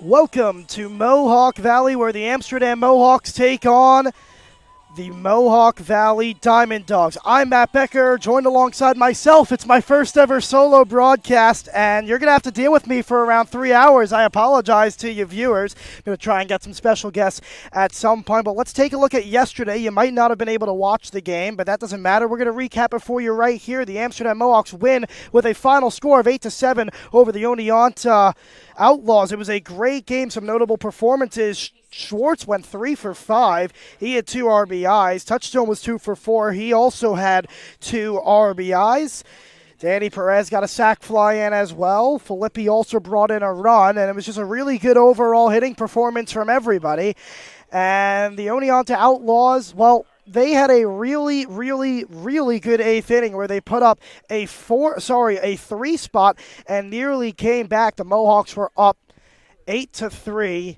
Welcome to Mohawk Valley, where the Amsterdam Mohawks take on the Mohawk Valley Diamond Dogs. I'm Matt Becker, joined alongside myself. It's my first ever solo broadcast, and you're going to have to deal with me for around 3 hours. I apologize to you viewers. I'm going to try and get some special guests at some point, but let's take a look at yesterday. You might not have been able to watch the game, but that doesn't matter. We're going to recap it for you right here. The Amsterdam Mohawks win with a final score of 8-7 over the Oneonta Outlaws. It was a great game, some notable performances. Schwartz went 3 for 5. He had 2 RBIs. Touchstone was 2 for 4. He also had 2 RBIs. Danny Perez got a sac fly in as well. Filippi also brought in a run, and it was just a really good overall hitting performance from everybody. And the Oneonta Outlaws, well, they had a really good eighth inning where they put up a 3 spot and nearly came back. The Mohawks were up 8-3.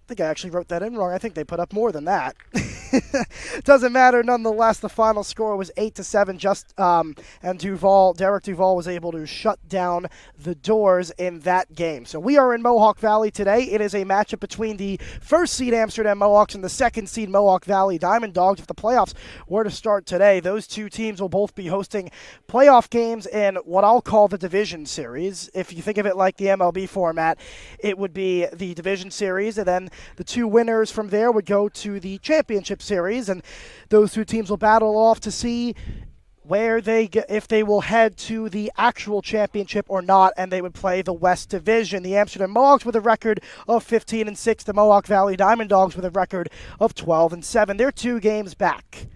I think I actually wrote that in wrong. I think they put up more than that. Doesn't matter. Nonetheless, the final score was 8-7. And Derek Duval was able to shut down the doors in that game. So we are in Mohawk Valley today. It is a matchup between the first seed Amsterdam Mohawks and the second seed Mohawk Valley Diamond Dogs. If the playoffs were to start today, those two teams will both be hosting playoff games in what I'll call the division series. If you think of it like the MLB format, it would be the division series, and then the two winners from there would go to the championship series, and those two teams will battle off to see if they will head to the actual championship or not, and they would play the West Division. The Amsterdam Mohawks with a record of 15-6, the Mohawk Valley Diamond Dogs with a record of 12-7. They're 2 games back.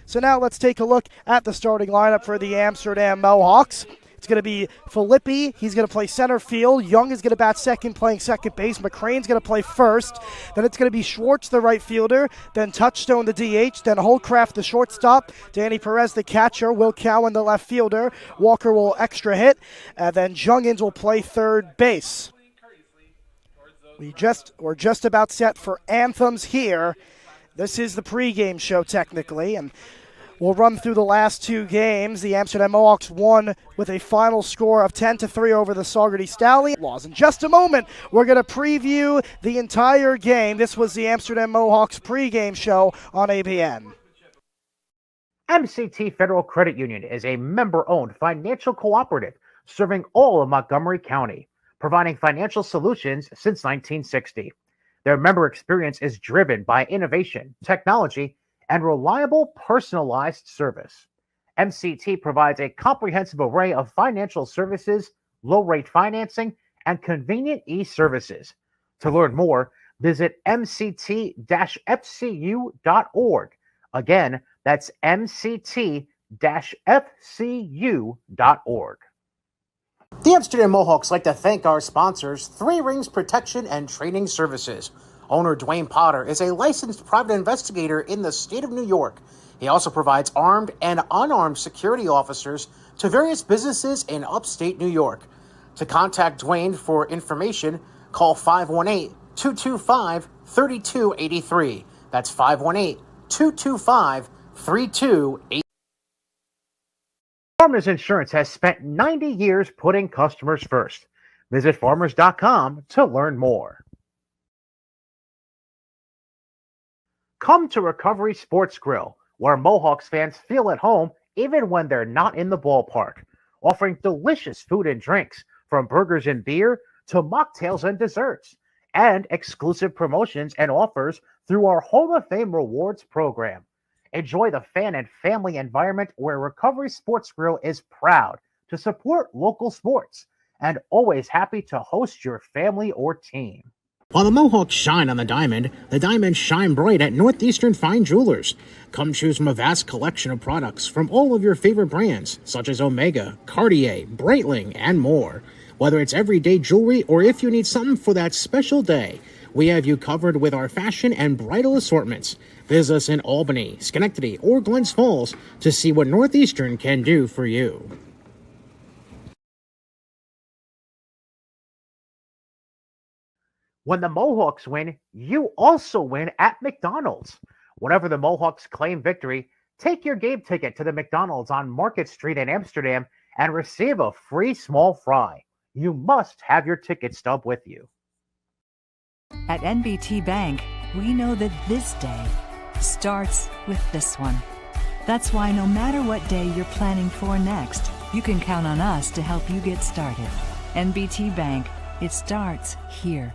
So now let's take a look at the starting lineup for the Amsterdam Mohawks. It's going to be Filippi. He's going to play center field. Young is going to bat second, playing second base. McCrane's going to play first. Then it's going to be Schwartz, the right fielder. Then Touchstone, the DH. Then Holdcraft, the shortstop. Danny Perez, the catcher. Will Cowan, the left fielder. Walker will extra hit. And then Jungins will play third base. We're just about set for anthems here. This is the pregame show, technically, and we'll run through the last 2 games. The Amsterdam Mohawks won with a final score of 10-3 over the Saugerty Stallions. In just a moment, we're going to preview the entire game. This was the Amsterdam Mohawks pregame show on ABN. MCT Federal Credit Union is a member-owned financial cooperative serving all of Montgomery County, providing financial solutions since 1960. Their member experience is driven by innovation, technology, and reliable personalized service. MCT provides a comprehensive array of financial services, low-rate financing, and convenient e-services. To learn more, visit mct-fcu.org. Again, that's mct-fcu.org. The Amsterdam Mohawks like to thank our sponsors, 3 Rings Protection and Training Services. Owner Dwayne Potter is a licensed private investigator in the state of New York. He also provides armed and unarmed security officers to various businesses in upstate New York. To contact Dwayne for information, call 518-225-3283. That's 518-225-3283. Farmers Insurance has spent 90 years putting customers first. Visit farmers.com to learn more. Come to Recovery Sports Grill, where Mohawks fans feel at home even when they're not in the ballpark, offering delicious food and drinks from burgers and beer to mocktails and desserts, and exclusive promotions and offers through our Hall of Fame Rewards program. Enjoy the fan and family environment where Recovery Sports Grill is proud to support local sports and always happy to host your family or team. While the Mohawks shine on the diamonds shine bright at Northeastern Fine Jewelers. Come choose from a vast collection of products from all of your favorite brands, such as Omega, Cartier, Breitling, and more. Whether it's everyday jewelry or if you need something for that special day, we have you covered with our fashion and bridal assortments. Visit us in Albany, Schenectady, or Glens Falls to see what Northeastern can do for you. When the Mohawks win, you also win at McDonald's. Whenever the Mohawks claim victory, take your game ticket to the McDonald's on Market Street in Amsterdam and receive a free small fry. You must have your ticket stub with you. At NBT Bank, we know that this day starts with this one. That's why no matter what day you're planning for next, you can count on us to help you get started. NBT Bank, it starts here.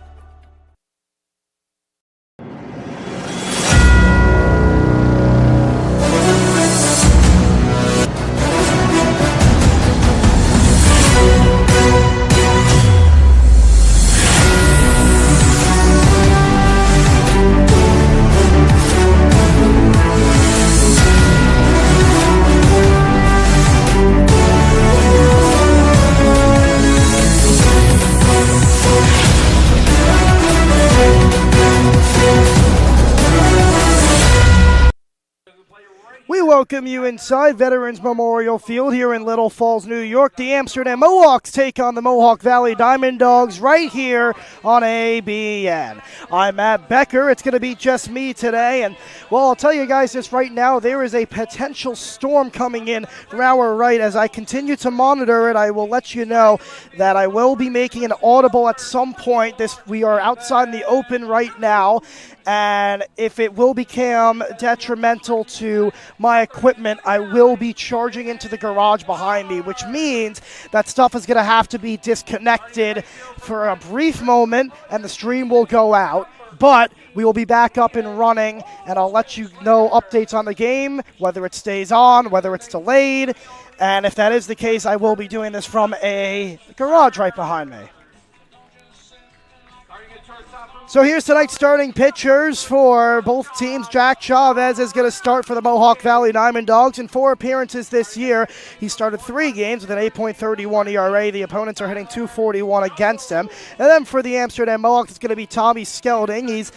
We welcome you inside Veterans Memorial Field here in Little Falls, New York. The Amsterdam Mohawks take on the Mohawk Valley Diamond Dogs right here on ABN. I'm Matt Becker. It's going to be just me today. And, well, I'll tell you guys this right now. There is a potential storm coming in from our right. As I continue to monitor it, I will let you know that I will be making an audible at some point. We are outside in the open right now. And if it will become detrimental to my equipment, I will be charging into the garage behind me, which means that stuff is going to have to be disconnected for a brief moment and the stream will go out. But we will be back up and running, and I'll let you know updates on the game, whether it stays on, whether it's delayed. And if that is the case, I will be doing this from a garage right behind me. So here's tonight's starting pitchers for both teams. Jack Chavez is going to start for the Mohawk Valley Diamond Dogs. In 4 appearances this year, he started 3 games with an 8.31 ERA. The opponents are hitting .241 against him. And then for the Amsterdam Mohawks, it's going to be Tommy Skelding. He's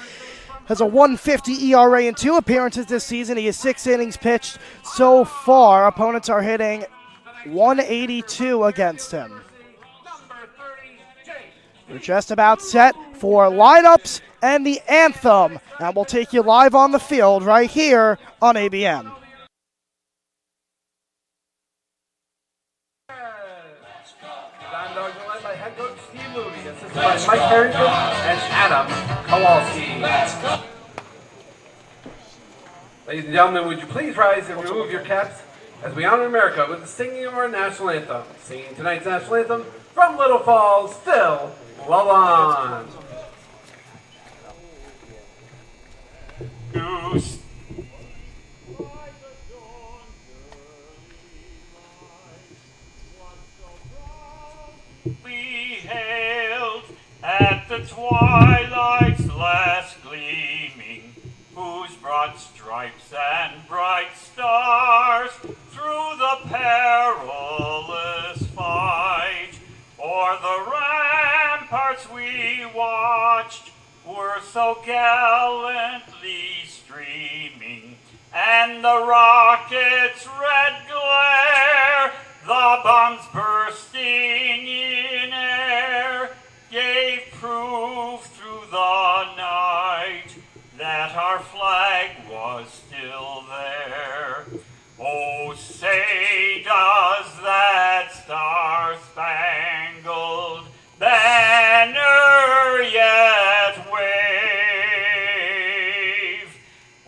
has a 1.50 ERA in 2 appearances this season. He has 6 innings pitched so far. Opponents are hitting .182 against him. We're just about set for lineups and the anthem, and we'll take you live on the field right here on ABN. Diamond Dogs are led by head coach Steve Moody, assisted by Mike Harrington and Adam Kowalski. Ladies and gentlemen, would you please rise and remove your caps as we honor America with the singing of our national anthem. Singing tonight's national anthem from Little Falls, still love on. Goose. We hailed at the twilight's last gleaming, whose broad stripes and bright stars through the perilous fight o'er the ramparts we watched were so gallantly streaming, and the rocket's red glare, the bombs bursting in air, gave proof through the night that our flag was still there. Oh, say does that star-spangled banner yet wave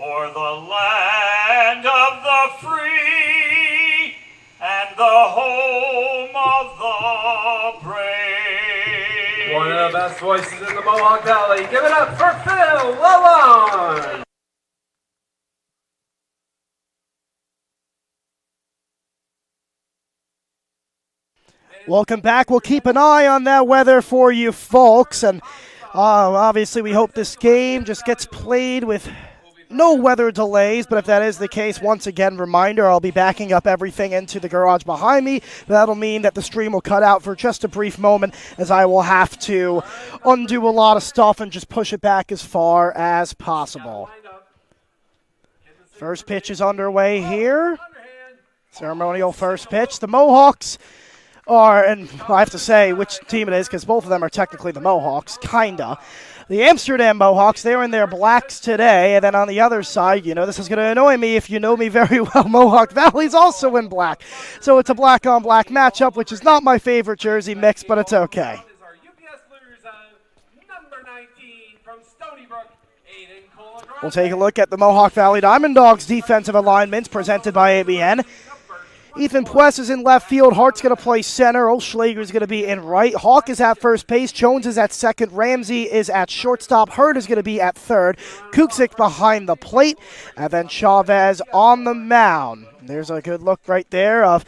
o'er the land of the free and the home of the brave? One of the best voices in the Mohawk Valley. Give it up for Phil Lalonde. Welcome back. We'll keep an eye on that weather for you folks. And obviously we hope this game just gets played with no weather delays. But if that is the case, once again, reminder, I'll be backing up everything into the garage behind me. That'll mean that the stream will cut out for just a brief moment, as I will have to undo a lot of stuff and just push it back as far as possible. First pitch is underway here. Ceremonial first pitch. The Mohawks are, and I have to say which team it is because both of them are technically the Mohawks, kinda. The Amsterdam Mohawks, they're in their blacks today, and then on the other side, you know this is going to annoy me if you know me very well, Mohawk Valley's also in black. So it's a black-on-black matchup, which is not my favorite jersey mix, but it's okay. Our UPS Blues, number 19 from We'll take a look at the Mohawk Valley Diamond Dogs defensive alignments presented by ABN. Ethan Puess is in left field. Hart's going to play center. Oschlager is going to be in right. Hawk is at first base. Jones is at second. Ramsey is at shortstop. Hurd is going to be at third. Kuksik behind the plate. And then Chavez on the mound. There's a good look right there of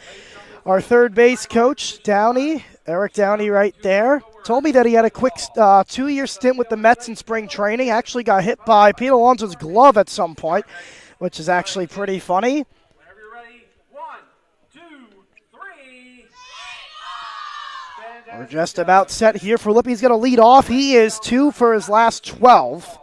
our third base coach, Downey. Eric Downey right there. Told me that he had a quick 2-year stint with the Mets in spring training. Actually got hit by Pete Alonso's glove at some point, which is actually pretty funny. We're just about set here. Filippi's going to lead off. He is 2 for his last 12.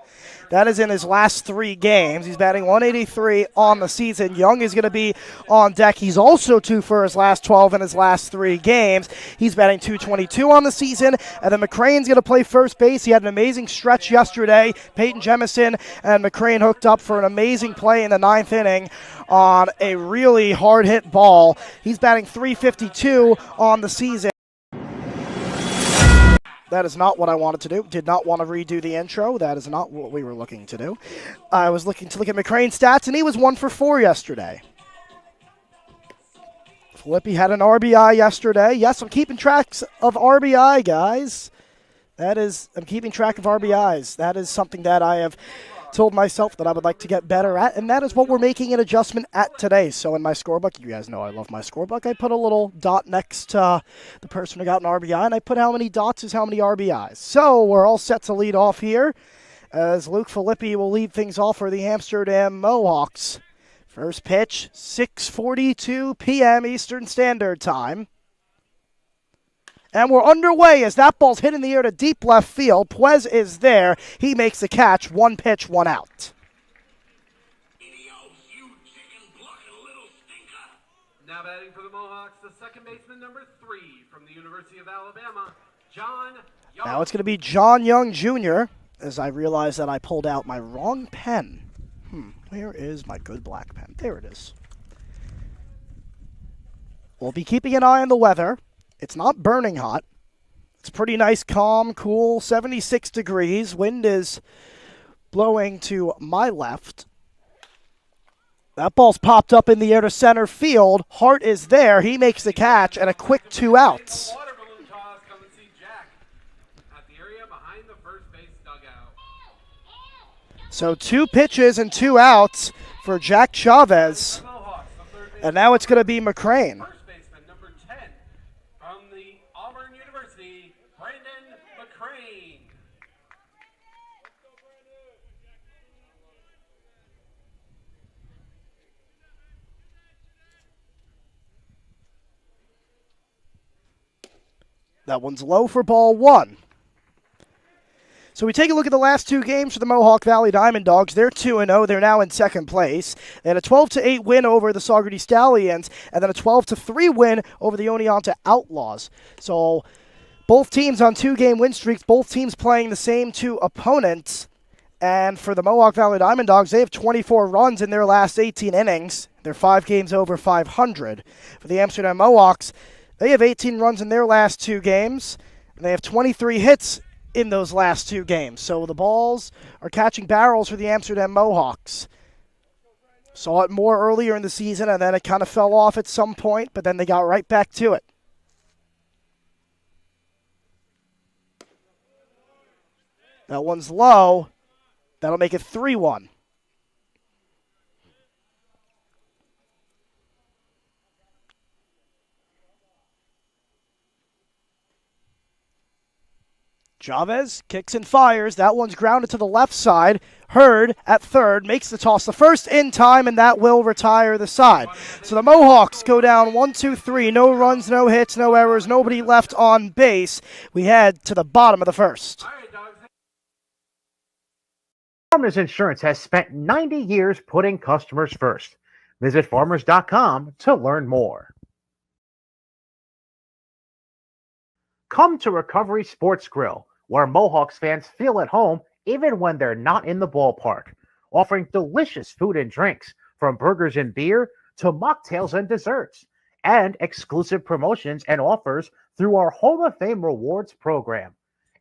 That is in his last 3 games. He's batting 183 on the season. Young is going to be on deck. He's also 2 for his last 12 in his last 3 games. He's batting 222 on the season. And then McCrane's going to play first base. He had an amazing stretch yesterday. Peyton Jemison and McCrane hooked up for an amazing play in the 9th inning on a really hard-hit ball. He's batting 352 on the season. That is not what I wanted to do. Did not want to redo the intro. That is not what we were looking to do. I was looking to look at McCrane's stats, and he was 1 for 4 yesterday. Filippi had an RBI yesterday. Yes, I'm keeping track of RBI, guys. I'm keeping track of RBIs. That is something that I have told myself that I would like to get better at, and that is what we're making an adjustment at today. So in my scorebook, you guys know I love my scorebook, I put a little dot next to the person who got an RBI, and I put how many dots is how many RBIs. So we're all set to lead off here, as Luke Filippi will lead things off for the Amsterdam Mohawks. First pitch, 6:42 p.m. Eastern Standard Time. And we're underway as that ball's hit in the air to deep left field. Puez is there. He makes the catch. 1 pitch, 1 out. Now batting for the Mohawks, the second baseman, number 3 from the University of Alabama, John Young. Now it's going to be John Young Jr., as I realize that I pulled out my wrong pen. Where is my good black pen? There it is. We'll be keeping an eye on the weather. It's not burning hot. It's pretty nice, calm, cool, 76 degrees. Wind is blowing to my left. That ball's popped up in the air to center field. Hart is there. He makes the catch and a quick 2 outs. Water balloon toss. Come and see Jack at the area behind the first base dugout. So 2 pitches and 2 outs for Jack Chavez. And now it's going to be McCrane. First baseman, number 10 from the Auburn University, Brandon McCrane. That one's low for ball 1. So we take a look at the last 2 games for the Mohawk Valley Diamond Dogs. They're 2-0. They're now in second place. They had a 12-8 win over the Saugerty Stallions, and then a 12-3 win over the Oneonta Outlaws. So both teams on 2-game win streaks, both teams playing the same 2 opponents. And for the Mohawk Valley Diamond Dogs, they have 24 runs in their last 18 innings. They're 5 games over 500. For the Amsterdam Mohawks, they have 18 runs in their last 2 games, and they have 23 hits in those last 2 games. So the balls are catching barrels for the Amsterdam Mohawks. Saw it more earlier in the season, and then it kind of fell off at some point, but then they got right back to it. That one's low. That'll make it 3-1. Chavez kicks and fires. That one's grounded to the left side. Hurd at third makes the toss. The first in time, and that will retire the side. So the Mohawks go down 1-2-3. No runs, no hits, no errors, nobody left on base. We head to the bottom of the first. Farmers Insurance has spent 90 years putting customers first. Visit farmers.com to learn more. Come to Recovery Sports Grill, where Mohawks fans feel at home even when they're not in the ballpark, offering delicious food and drinks from burgers and beer to mocktails and desserts, and exclusive promotions and offers through our Hall of Fame Rewards program.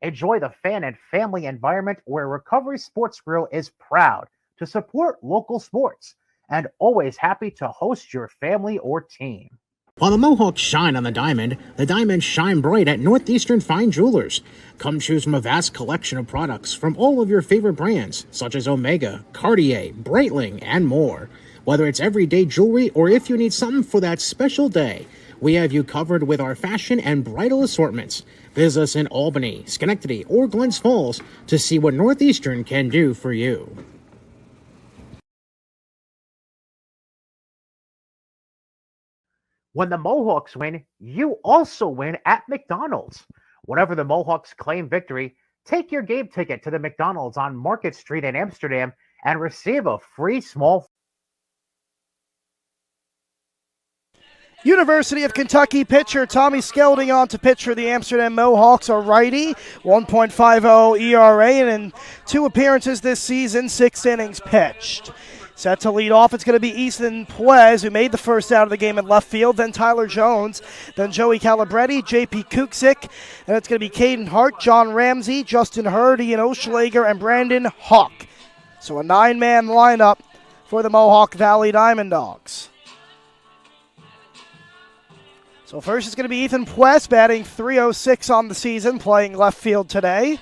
Enjoy the fan and family environment where Recovery Sports Grill is proud to support local sports, and always happy to host your family or team. While the Mohawks shine on the diamond shine bright at Northeastern Fine Jewelers. Come choose from a vast collection of products from all of your favorite brands, such as Omega, Cartier, Breitling, and more. Whether it's everyday jewelry or if you need something for that special day, we have you covered with our fashion and bridal assortments. Visit us in Albany, Schenectady, or Glens Falls to see what Northeastern can do for you. When the Mohawks win, you also win at McDonald's. Whenever the Mohawks claim victory, take your game ticket to the McDonald's on Market Street in Amsterdam and receive a free small. University of Kentucky pitcher Tommy Skelding on to pitch for the Amsterdam Mohawks, a righty, 1.50 ERA, and in 2 appearances this season, 6 innings pitched. Set to lead off, it's going to be Ethan Puez, who made the first out of the game in left field, then Tyler Jones, then Joey Calabretti, JP Kuksik, and it's going to be Caden Hart, John Ramsey, Justin Hurd, Ian Oschlager, and Brandon Hawk. So a 9-man lineup for the Mohawk Valley Diamond Dogs. So first it's going to be Ethan Puez, batting .306 on the season, playing left field today.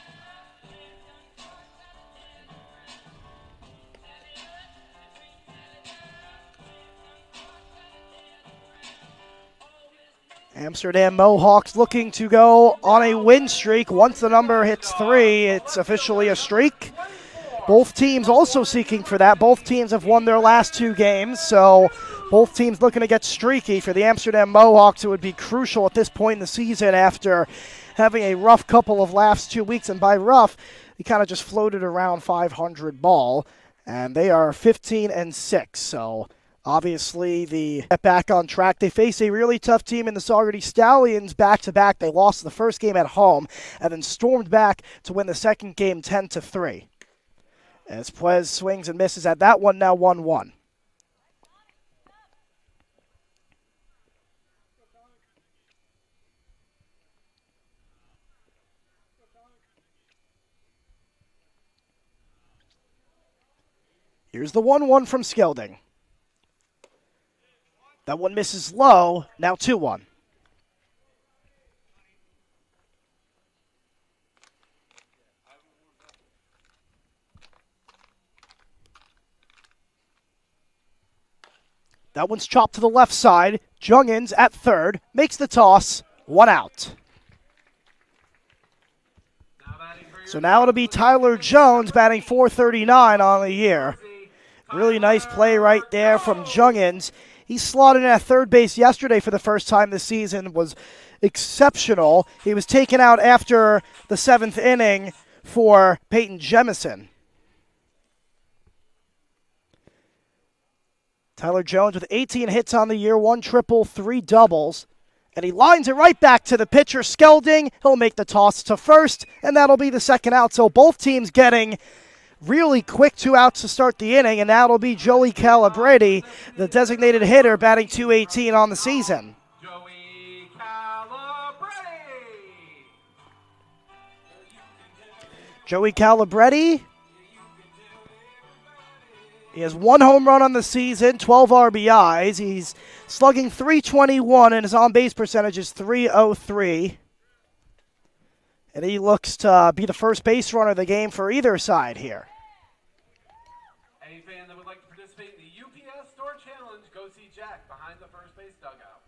Amsterdam Mohawks looking to go on a win streak. Once the number hits 3, it's officially a streak. Both teams also seeking for that. Both teams have won their last 2 games, so both teams looking to get streaky. For the Amsterdam Mohawks, it would be crucial at this point in the season after having a rough couple of last 2 weeks. And by rough, they kind of just floated around 500 ball, and they are 15-6, so obviously, the get back on track. They face a really tough team in the Saugerty Stallions back-to-back. They lost the first game at home and then stormed back to win the second game 10-3. As Puez swings and misses at that one, now 1-1. Here's the 1-1 from Skelding. That one misses low, now 2-1. That one's chopped to the left side. Jungins at third, makes the toss, 1 out. So now it'll be Tyler Jones batting .439 on the year. Really nice play right there from Jungins. He slotted in at third base yesterday for the first time this season, was exceptional. He was taken out after the 7th inning for Peyton Jemison. Tyler Jones with 18 hits on the year, 1 triple, 3 doubles. And he lines it right back to the pitcher, Skelding. He'll make the toss to first, and that'll be the 2nd out. So both teams getting really quick 2 outs to start the inning, and that'll be Joey Calabretti, the designated hitter, batting .218 on the season. Joey Calabretti. Joey Calabretti, he has 1 home run on the season, 12 RBIs. He's slugging .321, and his on-base percentage is .303. And he looks to be the first base runner of the game for either side here. Any fan that would like to participate in the UPS Store Challenge, go see Jack behind the first base dugout.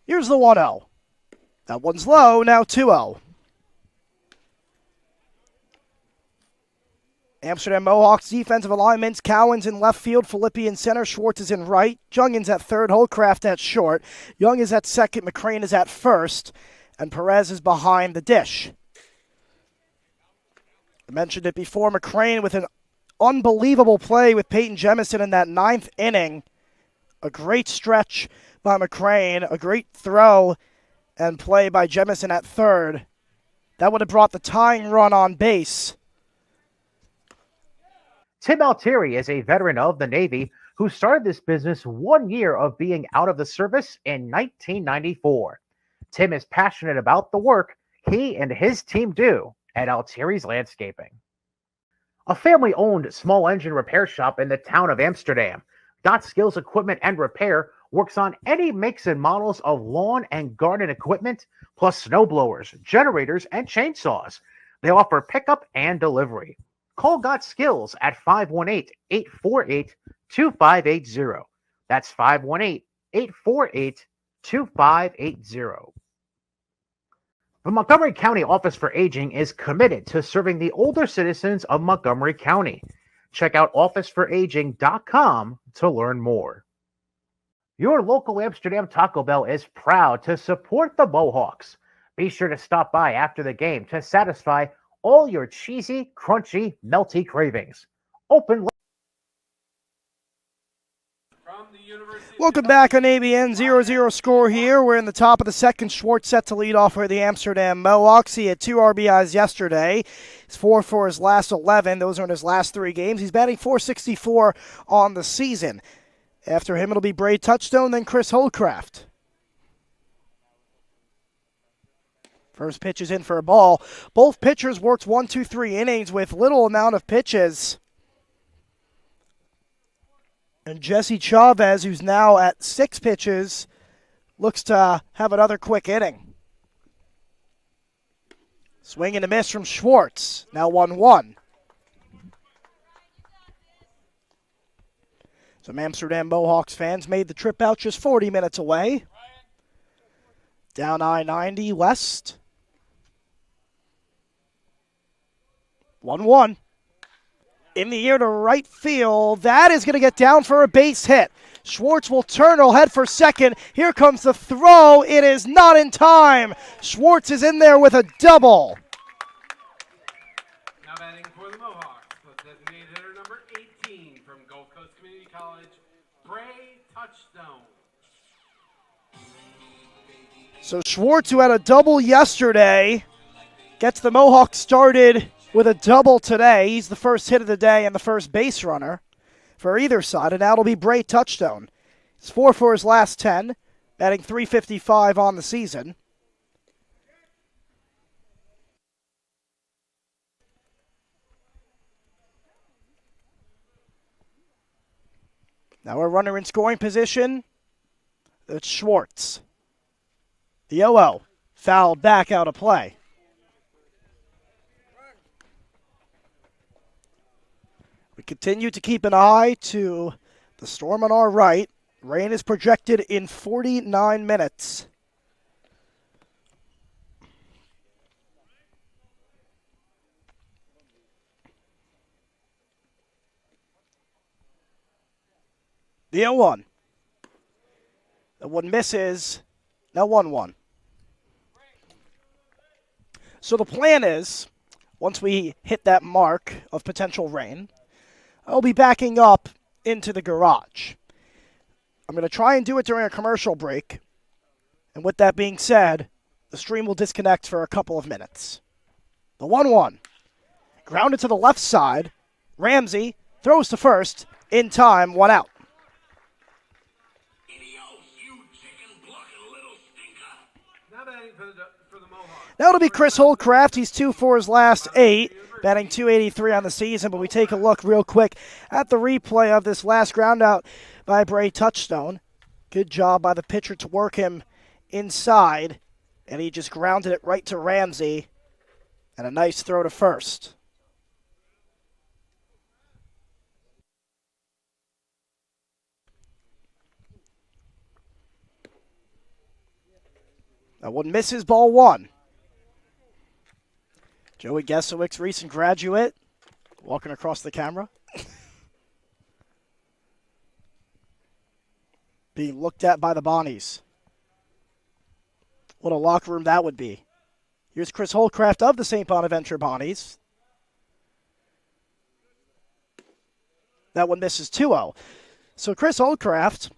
Here's the 1-0. That one's low, now 2-0. Amsterdam Mohawks defensive alignments, Cowens in left field, Filippi in center, Schwartz is in right, Jungins at third, Holcraft at short, Young is at second, McCrane is at first, and Perez is behind the dish. I mentioned it before, McCrane with an unbelievable play with Peyton Jemison in that 9th inning. A great stretch by McCrane, a great throw and play by Jemison at third. That would have brought the tying run on base. Tim Altieri is a veteran of the Navy who started this business 1 year of being out of the service in 1994. Tim is passionate about the work he and his team do at Altieri's Landscaping. A family-owned small engine repair shop in the town of Amsterdam, Got Skills Equipment and Repair works on any makes and models of lawn and garden equipment, plus snowblowers, generators, and chainsaws. They offer pickup and delivery. Call Got Skills at 518-848-2580. That's 518-848-2580. The Montgomery County Office for Aging is committed to serving the older citizens of Montgomery County. Check out officeforaging.com to learn more. Your local Amsterdam Taco Bell is proud to support the Mohawks. Be sure to stop by after the game to satisfy all your cheesy, crunchy, melty cravings. Open. Welcome back on ABN. 0-0 score here. We're in the top of the second. Schwartz set to lead off for the Amsterdam Mohawks. He had 2 RBIs yesterday. He's 4 for his last 11. Those are in his last 3 games. He's batting .464 on the season. After him, it'll be Braid Touchstone, then Chris Holcraft. First pitch is in for a ball. Both pitchers worked 1, 2, 3 innings with little amount of pitches. And Jesse Chavez, who's now at 6 pitches, looks to have another quick inning. Swing and a miss from Schwartz. Now 1-1. Some Amsterdam Mohawks fans made the trip out just 40 minutes away. Down I-90 west. 1-1. In the air to right field. That is going to get down for a base hit. Schwartz will turn, he'll head for second. Here comes the throw. It is not in time. Schwartz is in there with a double. Now batting for the Mohawks, the designated hitter number 18 from Gulf Coast Community College, Bray Touchstone. So Schwartz, who had a double yesterday, gets the Mohawks started with a double today. He's the first hit of the day and the first base runner for either side, and now it'll be Bray Touchstone. He's 4 for his last 10, batting .355 on the season. Now a runner in scoring position. It's Schwartz. The 0-0, fouled back out of play. We continue to keep an eye to the storm on our right. Rain is projected in 49 minutes. The 0-1. The one misses. Now 1-1. So the plan is, once we hit that mark of potential rain, I'll be backing up into the garage. I'm going to try and do it during a commercial break. And with that being said, the stream will disconnect for a couple of minutes. The 1-1. Grounded to the left side. Ramsey throws to first. In time, 1 out. Now it'll be Chris Holcraft. He's 2 for his last 8. Batting .283 on the season, but we take a look real quick at the replay of this last ground out by Bray Touchstone. Good job by the pitcher to work him inside, and he just grounded it right to Ramsey, and a nice throw to first. That one misses, ball 1. Joey Gesowicz, recent graduate, walking across the camera. Being looked at by the Bonnies. What a locker room that would be. Here's Chris Holcraft of the St. Bonaventure Bonnies. That one misses 2-0. So Chris Holcraft,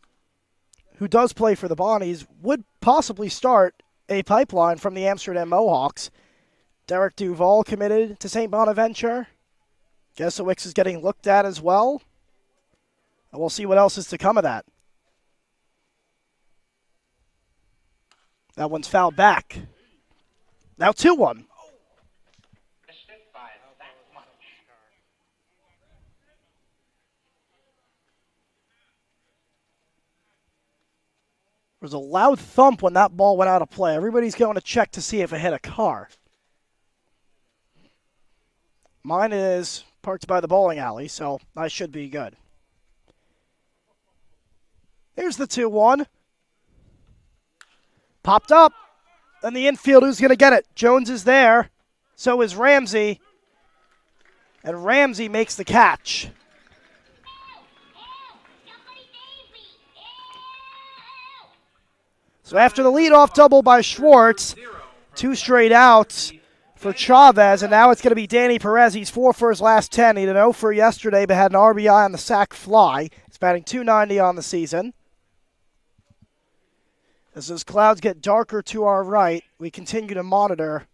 who does play for the Bonnies, would possibly start a pipeline from the Amsterdam Mohawks. Derek Duval committed to St. Bonaventure. Gesowicz is getting looked at as well. And we'll see what else is to come of that. That one's fouled back. Now 2-1. There was a loud thump when that ball went out of play. Everybody's going to check to see if it hit a car. Mine is parked by the bowling alley, so I should be good. Here's the 2-1. Popped up. And the infield, who's going to get it? Jones is there. So is Ramsey. And Ramsey makes the catch. So after the leadoff double by Schwartz, 2 straight outs for Chavez, and now it's going to be Danny Perez. He's 4 for his last 10. He did 0 for yesterday, but had an RBI on the sac fly. He's batting .290 on the season. As those clouds get darker to our right, we continue to monitor.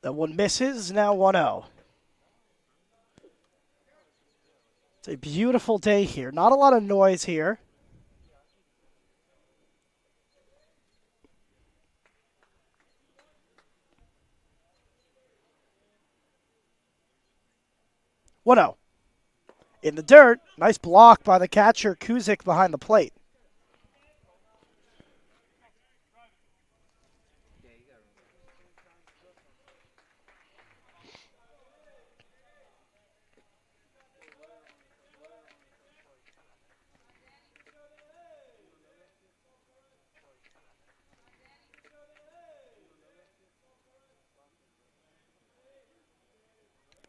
That one misses, now 1-0. It's a beautiful day here. Not a lot of noise here. In the dirt, nice block by the catcher, Kuzik, behind the plate.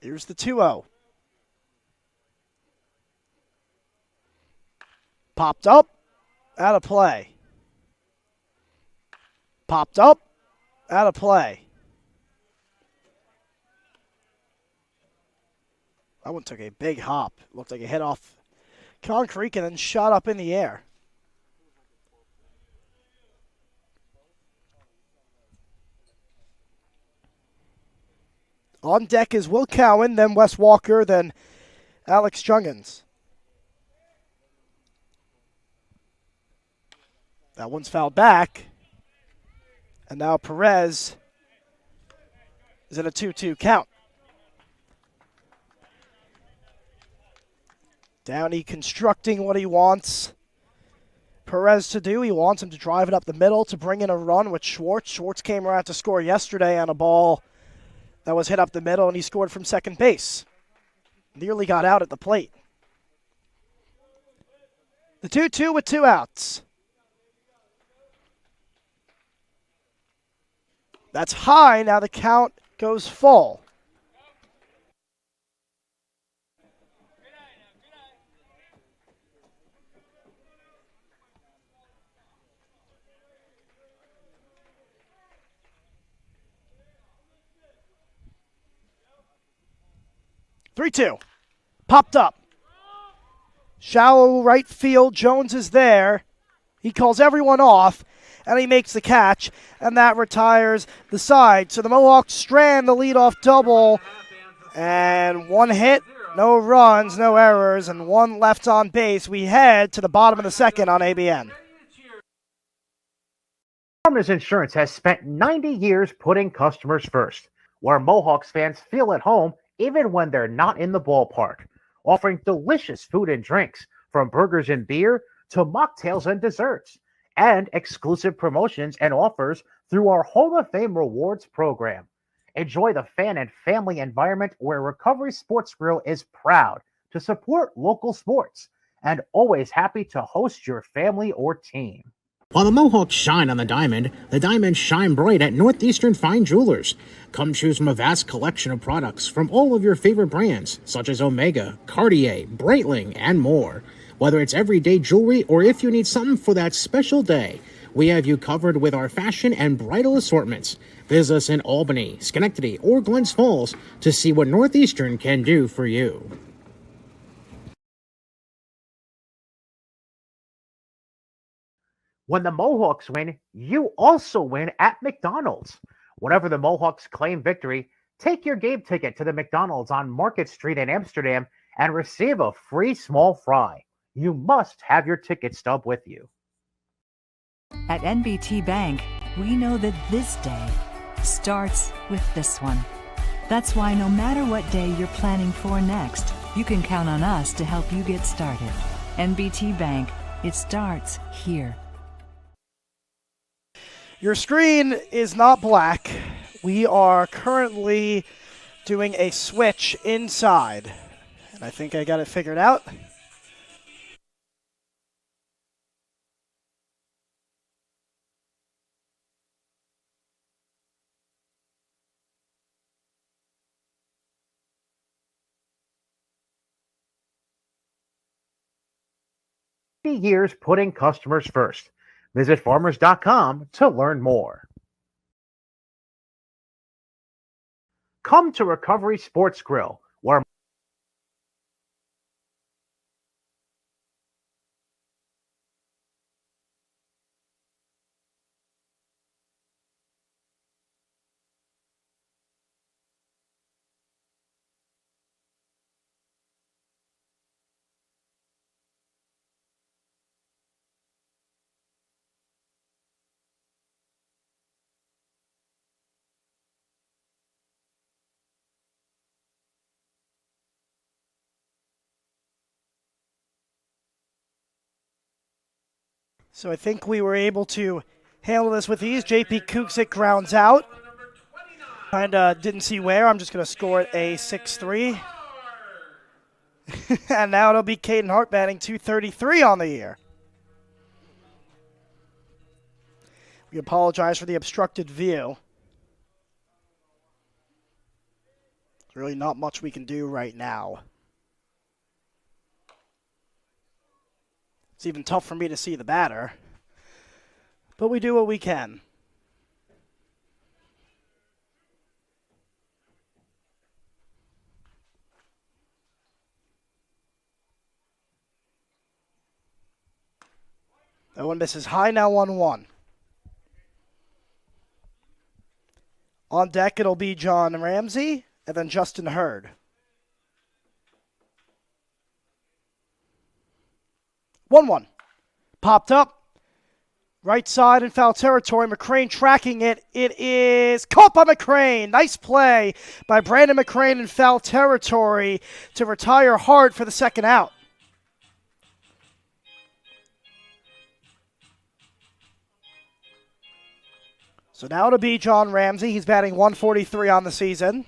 Here's the 2-0. Popped up, out of play. Popped up, out of play. That one took a big hop. Looked like it hit off concrete and then shot up in the air. On deck is Will Cowan, then Wes Walker, then Alex Jungans. That one's fouled back. And now Perez is in a 2-2 count. Downey constructing what he wants Perez to do. He wants him to drive it up the middle to bring in a run with Schwartz. Schwartz came around to score yesterday on a ball that was hit up the middle, and he scored from second base. Nearly got out at the plate. The 2-2 with 2 outs. That's high. Now the count goes full. Three-two. Popped up. Shallow right field. Jones is there. He calls everyone off, and he makes the catch, and that retires the side. So the Mohawks strand the leadoff double, and 1 hit, no runs, no errors, and 1 left on base. We head to the bottom of the second on ABN. Farmers Insurance has spent 90 years putting customers first, where Mohawks fans feel at home even when they're not in the ballpark, offering delicious food and drinks, from burgers and beer to mocktails and desserts, and exclusive promotions and offers through our Hall of Fame Rewards program. Enjoy the fan and family environment where Recovery Sports Grill is proud to support local sports and always happy to host your family or team. While the Mohawks shine on the diamond shine bright at Northeastern Fine Jewelers. Come choose from a vast collection of products from all of your favorite brands, such as Omega, Cartier, Breitling, and more. Whether it's everyday jewelry or if you need something for that special day, we have you covered with our fashion and bridal assortments. Visit us in Albany, Schenectady, or Glens Falls to see what Northeastern can do for you. When the Mohawks win, you also win at McDonald's. Whenever the Mohawks claim victory, take your game ticket to the McDonald's on Market Street in Amsterdam and receive a free small fry. You must have your ticket stub with you. At NBT Bank, we know that this day starts with this one. That's why no matter what day you're planning for next, you can count on us to help you get started. NBT Bank, it starts here. Your screen is not black. We are currently doing a switch inside. And I think I got it figured out. Years putting customers first. Visit farmers.com to learn more. Come to Recovery Sports Grill, where So I think we were able to handle this with ease. JP Kuksik grounds out. Kind of didn't see where. I'm just going to score it a 6-3. And now it'll be Caden Hart batting .233 on the year. We apologize for the obstructed view. There's really not much we can do right now. It's even tough for me to see the batter. But we do what we can. That one misses high, now 1-1. On deck, it'll be John Ramsey and then Justin Hurd. 1-1. Popped up. Right side in foul territory. McCrane tracking it. It is caught by McCrane. Nice play by Brandon McCrane in foul territory to retire Hart for the second out. So now it'll be John Ramsey. He's batting .143 on the season.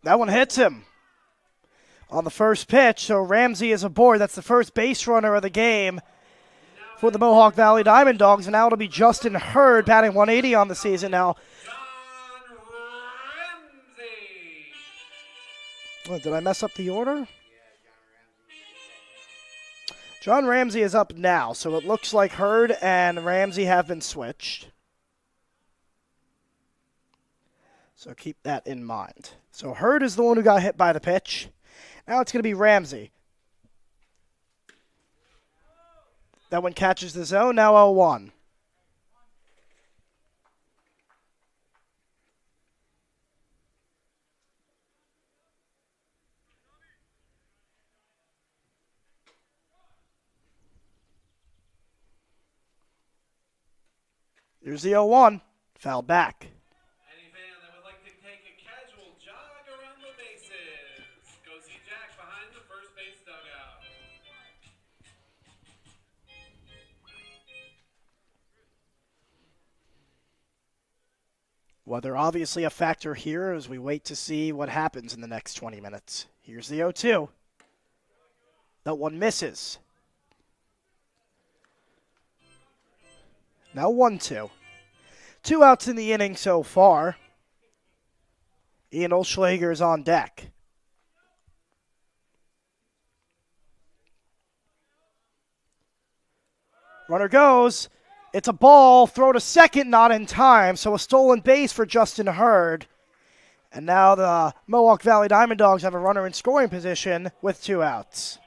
That one hits him on the first pitch, so Ramsey is aboard. That's the first base runner of the game for the Mohawk Valley Diamond Dogs, and now it'll be Justin Hurd batting .180 on the season now. Oh, did I mess up the order? John Ramsey is up now, so it looks like Hurd and Ramsey have been switched. So keep that in mind. So Hurd is the one who got hit by the pitch. Now it's going to be Ramsey. That one catches the zone, now 0-1. Here's the 0-1. Foul back. Any fan that would like to take a casual jog around the bases, go see Jack behind the first base dugout. Weather obviously a factor here as we wait to see what happens in the next 20 minutes. Here's the 0-2. That one misses. Now 1-2. 2 outs in the inning so far. Ian Olschlager is on deck. Runner goes. It's a ball, throw to second, not in time, so a stolen base for Justin Hurd. And now the Mohawk Valley Diamond Dogs have a runner in scoring position with 2 outs.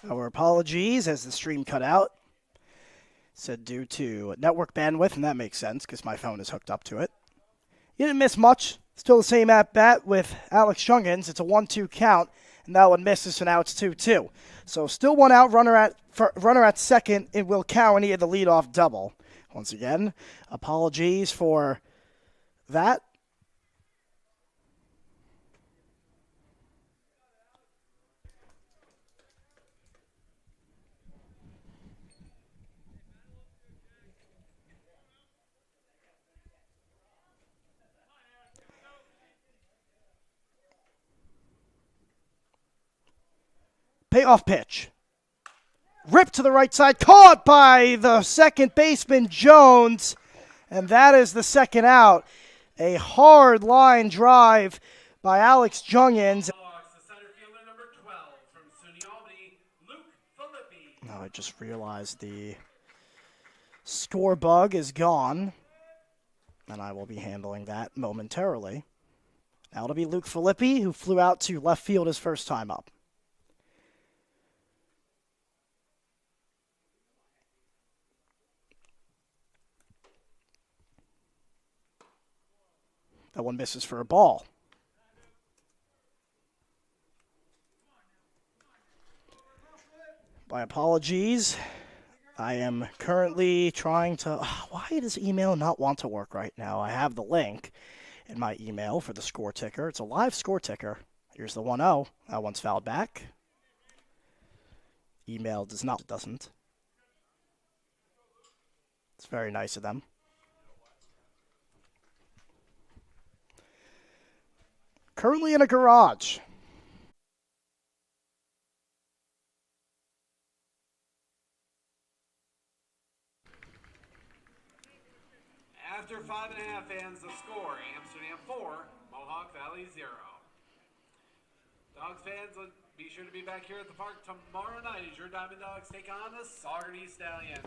Our apologies as the stream cut out. Said due to network bandwidth, and that makes sense because my phone is hooked up to it. You didn't miss much. Still the same at bat with Alex Jungins. It's a 1-2 count, and that one misses, so now it's 2-2. So still 1 out, runner at second. It will count. He had the leadoff double. Once again, apologies for that. Payoff pitch. Ripped to the right side, caught by the second baseman, Jones. And that is the second out. A hard line drive by Alex Jungins. The center fielder number 12 from SUNY Albany, Luke Filippi. Now I just realized the score bug is gone. And I will be handling that momentarily. Now it'll be Luke Filippi, who flew out to left field his first time up. That one misses for a ball. My apologies. I am currently trying to... why does email not want to work right now? I have the link in my email for the score ticker. It's a live score ticker. Here's the 1-0. That one's fouled back. Email does not. It doesn't. It's very nice of them. Currently in a garage. After 5.5 ends, the score, Amsterdam 4, Mohawk Valley 0. Dogs fans, be sure to be back here at the park tomorrow night as your Diamond Dogs take on the Saugerty Stallions.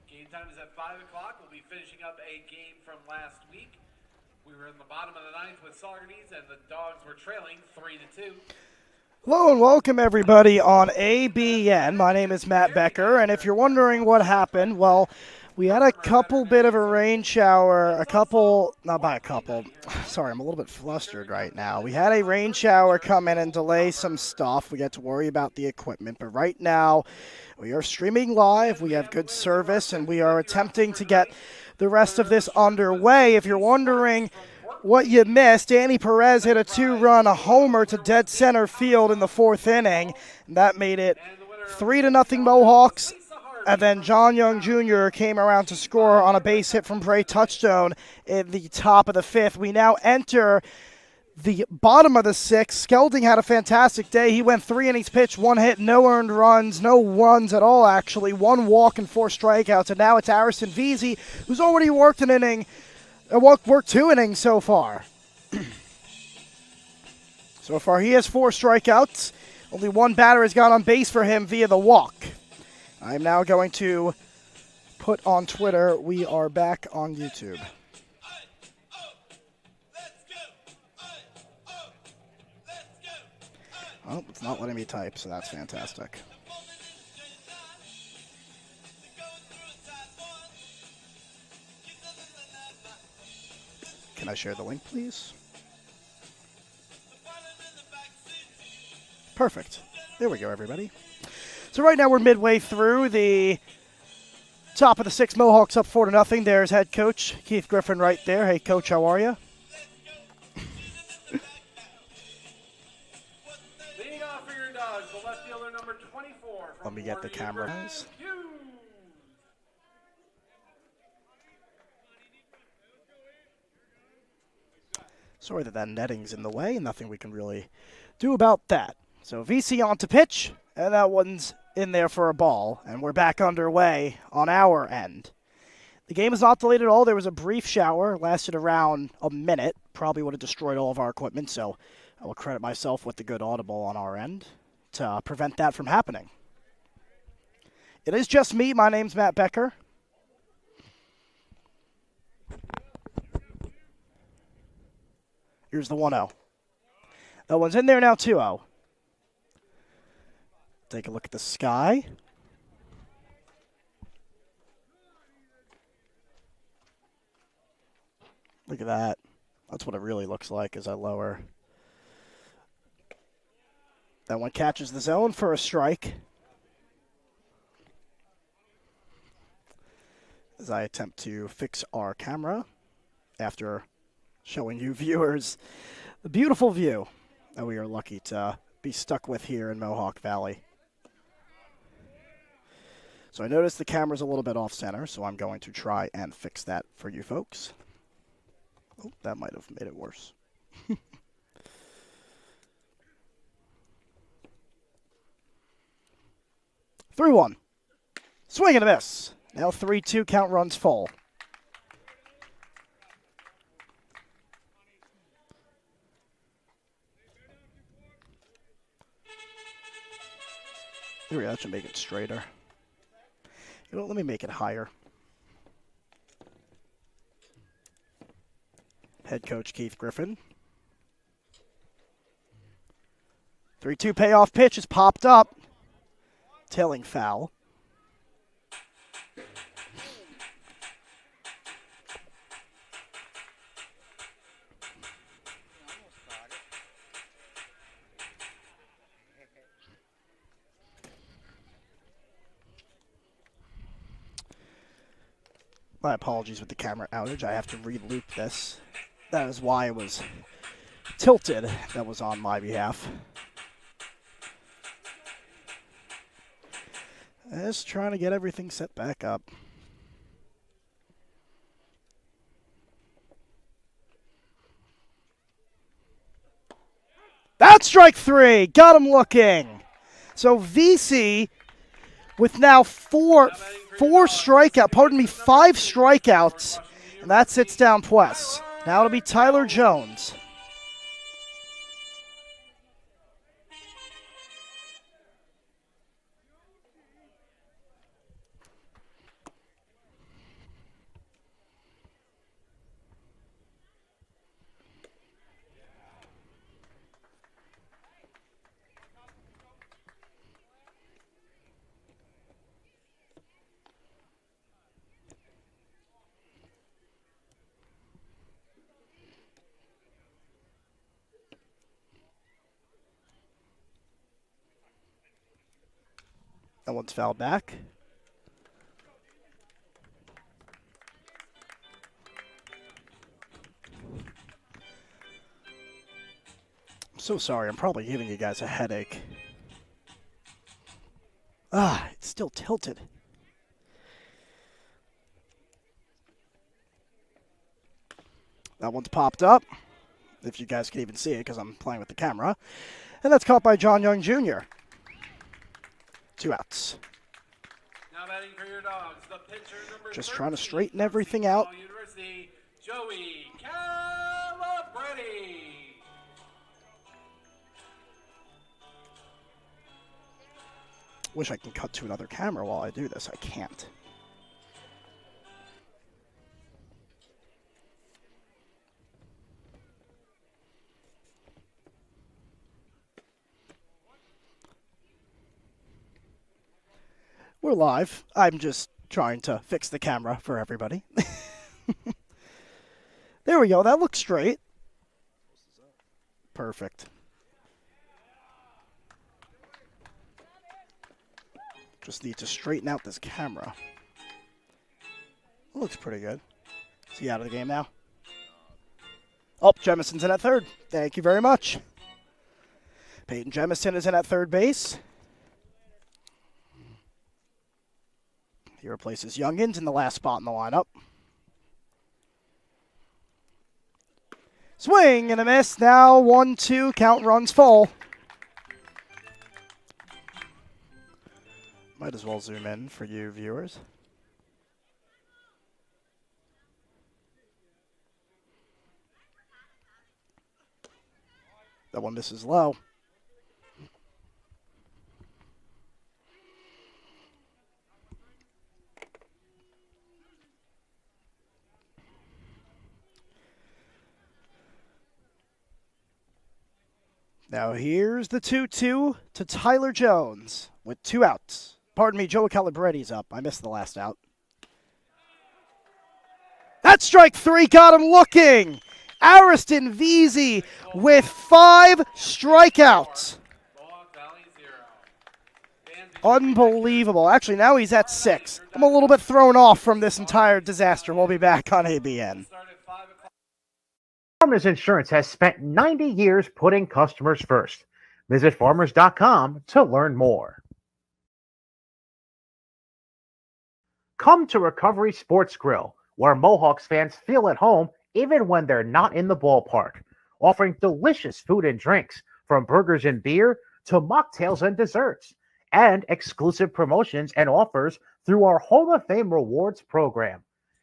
Game time is at 5 o'clock. We'll be finishing up a game from last week. We were in the bottom of the ninth with Saugerties, and the Dogs were trailing 3-2. Hello and welcome everybody on ABN. My name is Matt Becker, and if you're wondering what happened, well, we had a bit of a rain shower, sorry, I'm a little bit flustered right now. We had a rain shower come in and delay some stuff. We got to worry about the equipment, but right now we are streaming live. We have good service, and we are attempting to get the rest of this underway. If you're wondering what you missed, Danny Perez hit a 2-run, a homer to dead center field in the 4th inning, and that made it 3-0 Mohawks. And then John Young Jr. came around to score on a base hit from Bray Touchstone in the top of the 5th. We now enter the bottom of the 6th. Skelding had a fantastic day. He went 3 innings pitched, 1 hit, no earned runs, no runs at all actually, 1 walk and 4 strikeouts. And now it's Arison Veazey, who's already worked 2 innings so far. So far he has 4 strikeouts. Only 1 batter has gone on base for him via the walk. I'm now going to put on Twitter, we are back on YouTube. Oh, it's not letting me type, so that's fantastic. Can I share the link, please? Perfect. There we go, everybody. So right now we're midway through the top of the 6th. Mohawks up 4-0. There's head coach Keith Griffin right there. Hey, coach, how are you? Leading off for your Dogs, the left fielder number 24. Let me get the camera, guys. Sorry that netting's in the way. Nothing we can really do about that. So VC on to pitch, and that one's in there for a ball, and we're back underway on our end. The game is not delayed at all. There was a brief shower, lasted around a minute, probably would have destroyed all of our equipment, so I will credit myself with the good audible on our end to prevent that from happening. It is just me. My name's Matt Becker. Here's the 1-0. That one's in there now, 2-0. Take a look at the sky. Look at that. That's what it really looks like as I lower. That one catches the zone for a strike. As I attempt to fix our camera after showing you viewers the beautiful view that we are lucky to be stuck with here in Mohawk Valley. So I noticed the camera's a little bit off center, so I'm going to try and fix that for you folks. Oh, that might have made it worse. 3-1. Swing and a miss. Now 3-2, count runs full. There we go, that should make it straighter. You know, let me make it higher. Head coach Keith Griffin. 3-2 payoff pitch is popped up. Tailing foul. My apologies with the camera outage. I have to re-loop this. That is why it was tilted. That was on my behalf. Just trying to get everything set back up. That's strike 3. Got him looking. So VC with now five strikeouts, and that sits down Pues. Now it'll be Tyler Jones. That one's fouled back. I'm so sorry. I'm probably giving you guys a headache. It's still tilted. That one's popped up. If you guys can even see it because I'm playing with the camera. And that's caught by John Young Jr. 2 outs. Now batting for your Dogs, the pitcher number Just trying to straighten everything out. University, Joey Calabretti. Wish I could cut to another camera while I do this. I can't. We're live. I'm just trying to fix the camera for everybody. There we go. That looks straight. Perfect. Just need to straighten out this camera. Looks pretty good. Is he out of the game now? Oh, Jemison's in at third. Thank you very much. Peyton Jemison is in at third base. He replaces Youngins in the last spot in the lineup. Swing and a miss. Now 1-2. Count runs full. Might as well zoom in for you viewers. That one misses low. Now here's the 2-2 to Tyler Jones with 2 outs. Pardon me, Joe Calabretti's up. I missed the last out. That's strike 3, got him looking. Ariston Veazey with 5 strikeouts. Unbelievable. Actually, now he's at 6. I'm a little bit thrown off from this entire disaster. We'll be back on ABN. Farmers Insurance has spent 90 years putting customers first. Visit farmers.com to learn more. Come to Recovery Sports Grill, where Mohawks fans feel at home even when they're not in the ballpark, offering delicious food and drinks from burgers and beer to mocktails and desserts, and exclusive promotions and offers through our Hall of Fame Rewards program.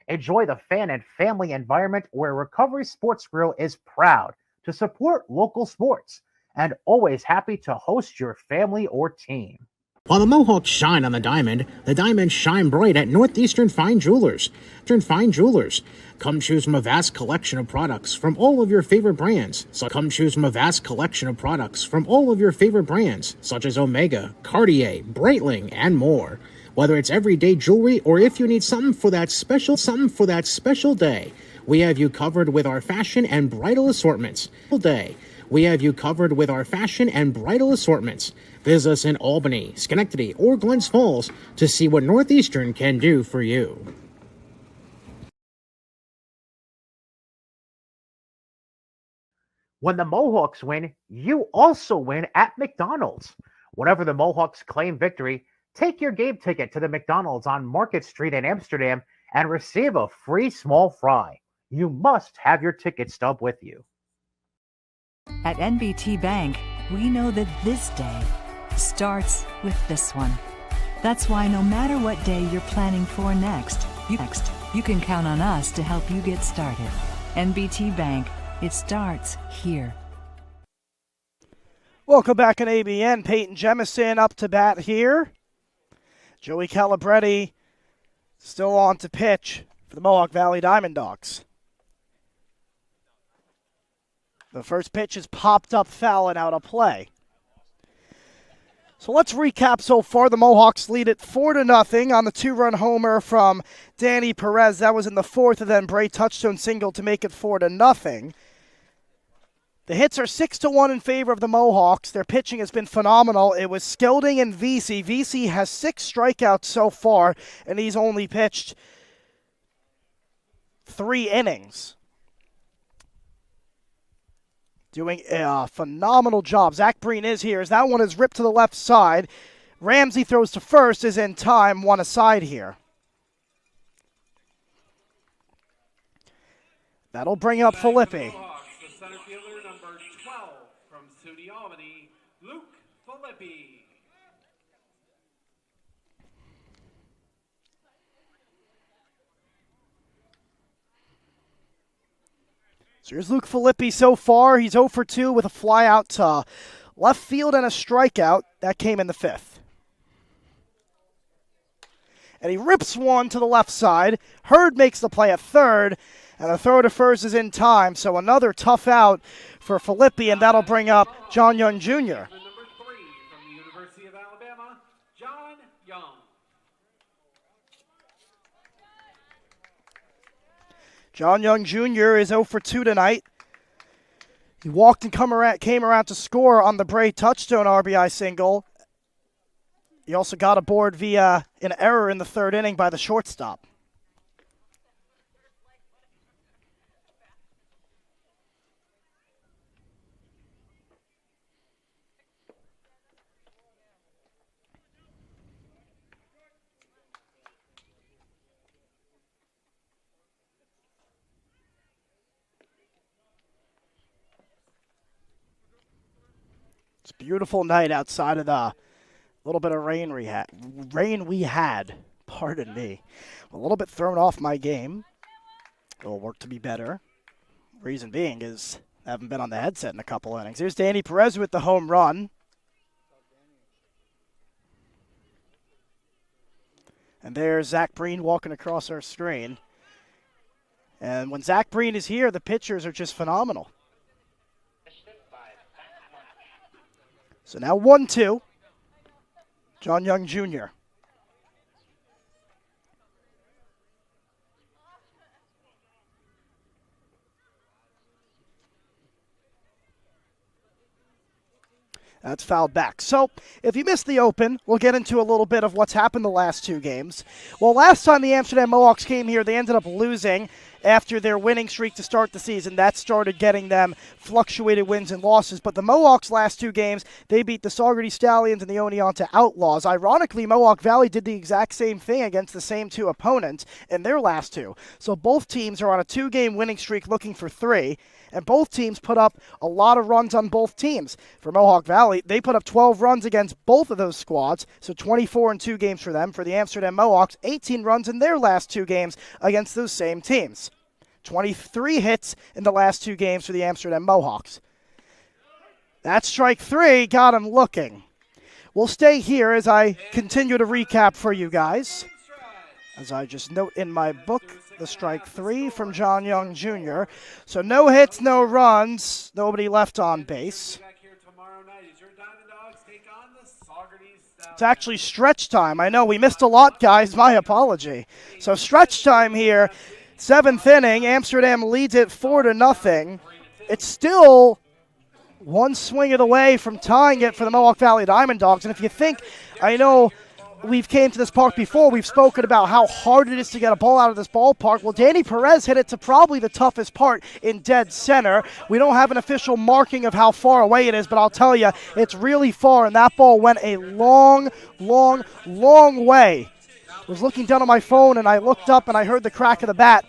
Enjoy the fan and family environment where Recovery Sports Grill is proud to support local sports and always happy to host your family or team. While the Mohawks shine on the diamonds shine bright at Northeastern Fine Jewelers. Fine Jewelers. Come choose from a vast collection of products from all of your favorite brands. Such as Omega, Cartier, Breitling, and more. Whether it's everyday jewelry or if you need something for that special day, we have you covered with our fashion and bridal assortments. Visit us in Albany, Schenectady, or Glens Falls to see what Northeastern can do for you. When the Mohawks win, you also win at McDonald's. Whenever the Mohawks claim victory, take your game ticket to the McDonald's on Market Street in Amsterdam and receive a free small fry. You must have your ticket stub with you. At NBT Bank, we know that this day starts with this one. That's why no matter what day you're planning for next, you can count on us to help you get started. NBT Bank, it starts here. Welcome back on ABN. Peyton Jemison up to bat here. Joey Calabretti still on to pitch for the Mohawk Valley Diamond Dogs. The first pitch is popped up foul and out of play. So let's recap so far. The Mohawks lead it 4-0 on the 2-run homer from Danny Perez. That was in the 4th, and then Bray touchstone single to make it 4-0. The hits are 6-1 in favor of the Mohawks. Their pitching has been phenomenal. It was Skelding and Veazey. Veazey has 6 strikeouts so far, and he's only pitched 3 innings. Doing a phenomenal job. Zach Breen is here as that one is ripped to the left side. Ramsey throws to first, is in time, one aside here. That'll bring up Filippi. The center fielder, number 12 from SUNY Albany, Luke Filippi. So here's Luke Filippi so far. He's 0 for 2 with a fly out to left field and a strikeout. That came in the 5th. And he rips one to the left side. Hurd makes the play at third. And the throw to first is in time. So another tough out for Filippi, and that'll bring up John Young Jr. Number 3 from the University of Alabama, John Young. John Young Jr. is 0 for 2 tonight. He walked and came around to score on the Bray touchstone RBI single. He also got aboard via an error in the 3rd inning by the shortstop. It's a beautiful night outside of the A little bit of rain we had. Pardon me. A little bit thrown off my game. It'll work to be better. Reason being is I haven't been on the headset in a couple innings. Here's Danny Perez with the home run. And there's Zach Breen walking across our screen. And when Zach Breen is here, the pitchers are just phenomenal. So now 1-2. John Young Jr. That's fouled back. So, if you missed the open, we'll get into a little bit of what's happened the last two games. Well, last time the Amsterdam Mohawks came here, they ended up losing after their winning streak to start the season. That started getting them fluctuated wins and losses. But the Mohawks' last two games, they beat the Saugerty Stallions and the Oneonta Outlaws. Ironically, Mohawk Valley did the exact same thing against the same two opponents in their last two. So both teams are on a two-game winning streak looking for three. And both teams put up a lot of runs on both teams. For Mohawk Valley, they put up 12 runs against both of those squads, so 24 in 2 games for them. For the Amsterdam Mohawks, 18 runs in their last 2 games against those same teams. 23 hits in the last 2 games for the Amsterdam Mohawks. That strike 3 got him looking. We'll stay here as I continue to recap for you guys. As I just note in my book, the strike 3 from John Young Jr. So no hits, no runs, nobody left on base. It's actually stretch time. I know we missed a lot, guys. My apology. So stretch time here. 7th inning. Amsterdam leads it 4-0. It's still one swing of the way from tying it for the Mohawk Valley Diamond Dogs. And if you think, I know we've came to this park before. We've spoken about how hard it is to get a ball out of this ballpark. Well, Danny Perez hit it to probably the toughest part in dead center. We don't have an official marking of how far away it is, but I'll tell you, it's really far, and that ball went a long, long, long way. I was looking down on my phone, and I looked up, and I heard the crack of the bat,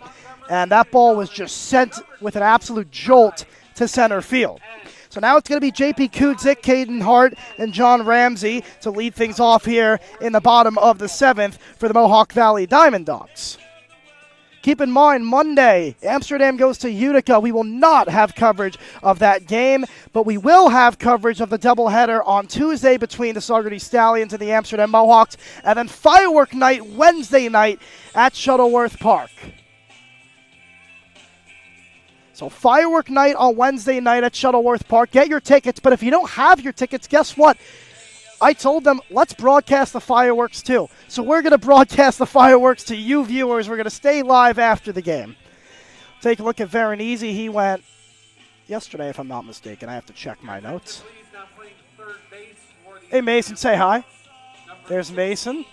and that ball was just sent with an absolute jolt to center field. So now it's going to be J.P. Kudzik, Caden Hart, and John Ramsey to lead things off here in the bottom of the 7th for the Mohawk Valley Diamond Dogs. Keep in mind, Monday, Amsterdam goes to Utica. We will not have coverage of that game, but we will have coverage of the doubleheader on Tuesday between the Saugerty Stallions and the Amsterdam Mohawks, and then firework night Wednesday night at Shuttleworth Park. So firework night on Wednesday night at Shuttleworth Park. Get your tickets, but if you don't have your tickets, guess what? I told them, let's broadcast the fireworks too. So we're going to broadcast the fireworks to you viewers. We're going to stay live after the game. Take a look at Veronese. He went yesterday, if I'm not mistaken. I have to check my notes. Hey, Mason, say hi. There's Mason.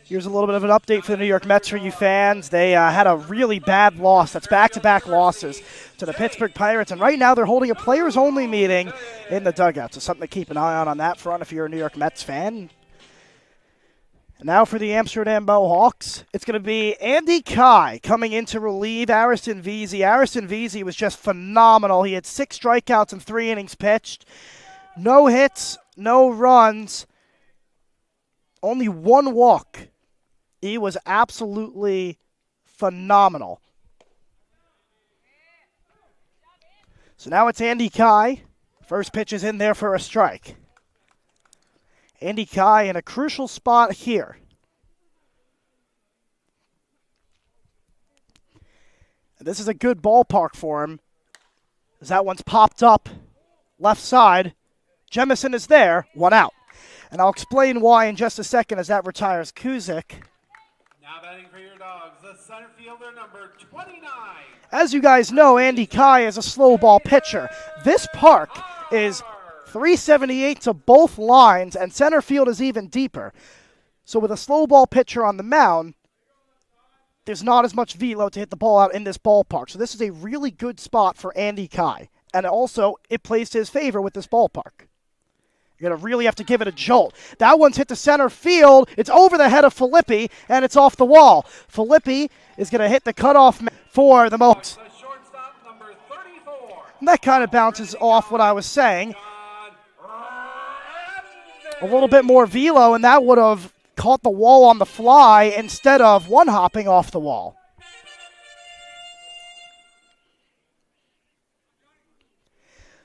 Here's a little bit of an update for the New York Mets for you fans. They had a really bad loss. That's back-to-back losses to the Pittsburgh Pirates. And right now they're holding a players-only meeting in the dugout. So something to keep an eye on that front if you're a New York Mets fan. And now for the Amsterdam Mohawks, it's going to be Andy Kai coming in to relieve Ariston Veazey. Ariston Veazey was just phenomenal. He had 6 strikeouts in 3 innings pitched. No hits, no runs, only 1 walk. He was absolutely phenomenal. So now it's Andy Kai. First pitch is in there for a strike. Andy Kai in a crucial spot here. And this is a good ballpark for him, as that one's popped up left side. Jemison is there, 1 out. And I'll explain why in just a second as that retires Kuzik. Now batting for your Dogs, the center fielder number 29. As you guys know, Andy Kai is a slow ball pitcher. This park is 378 to both lines, and center field is even deeper. So with a slow ball pitcher on the mound, there's not as much velo to hit the ball out in this ballpark. So this is a really good spot for Andy Kai. And also, it plays to his favor with this ballpark. You're going to really have to give it a jolt. That one's hit to center field. It's over the head of Filippi, and it's off the wall. Filippi is going to hit the cutoff for the Mohawks. The shortstop, number 34. And that kind of bounces off what I was saying. A little bit more velo, and that would have caught the wall on the fly instead of one-hopping off the wall.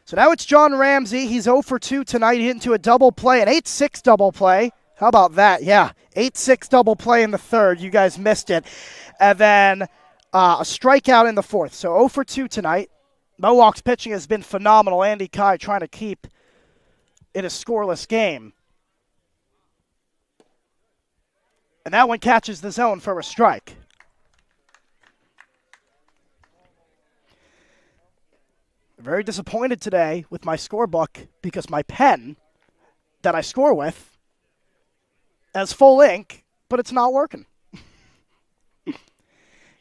So now it's John Ramsey. He's 0 for 2 tonight. He hit into a double play, an 8-6 double play. How about that? Yeah, 8-6 double play in the third. You guys missed it. And then a strikeout in the fourth. So 0 for 2 tonight. Mohawks pitching has been phenomenal. Andy Kai trying to keep it a scoreless game. And that one catches the zone for a strike. Very disappointed today with my scorebook because my pen that I score with has full ink, but it's not working.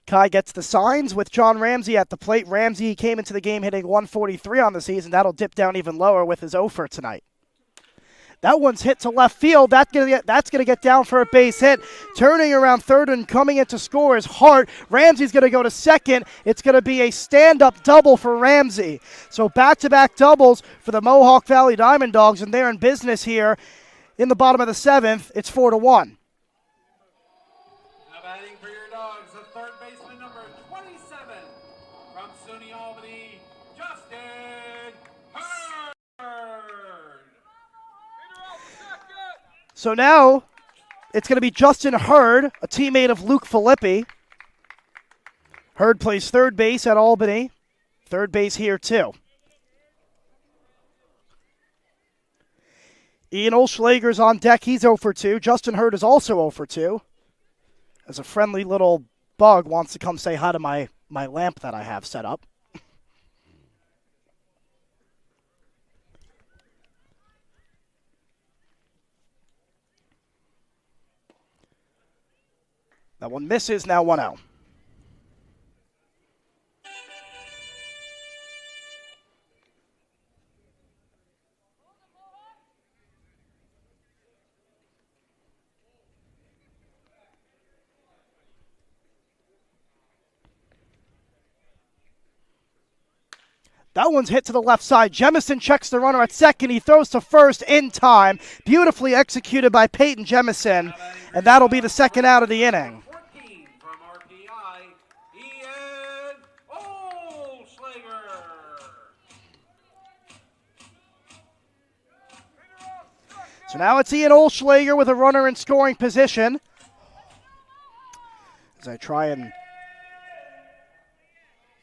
Kai gets the signs with John Ramsey at the plate. Ramsey came into the game hitting 143 on the season. That'll dip down even lower with his 0 for tonight. That one's hit to left field. That's going to get down for a base hit. Turning around third and coming in to score is Hart. Ramsey's going to go to second. It's going to be a stand-up double for Ramsey. So back-to-back doubles for the Mohawk Valley Diamond Dogs, and they're in business here in the bottom of the seventh. It's 4-1. Now batting for your Dogs, the third baseman, number 27, from SUNY Albany, Justin Hurd. So now it's going to be Justin Hurd, a teammate of Luke Filippi. Hurd plays third base at Albany. Third base here too. Ian Olschlager's on deck. He's 0 for 2. Justin Hurd is also 0 for 2. As a friendly little bug wants to come say hi to my lamp that I have set up. That one misses, now 1-0. That one's hit to the left side. Jemison checks the runner at second. He throws to first in time. Beautifully executed by Peyton Jemison, and that'll be the second out of the inning. 14 from RPI, Ian Olschlager. So now it's Ian Olschlager with a runner in scoring position. As I try and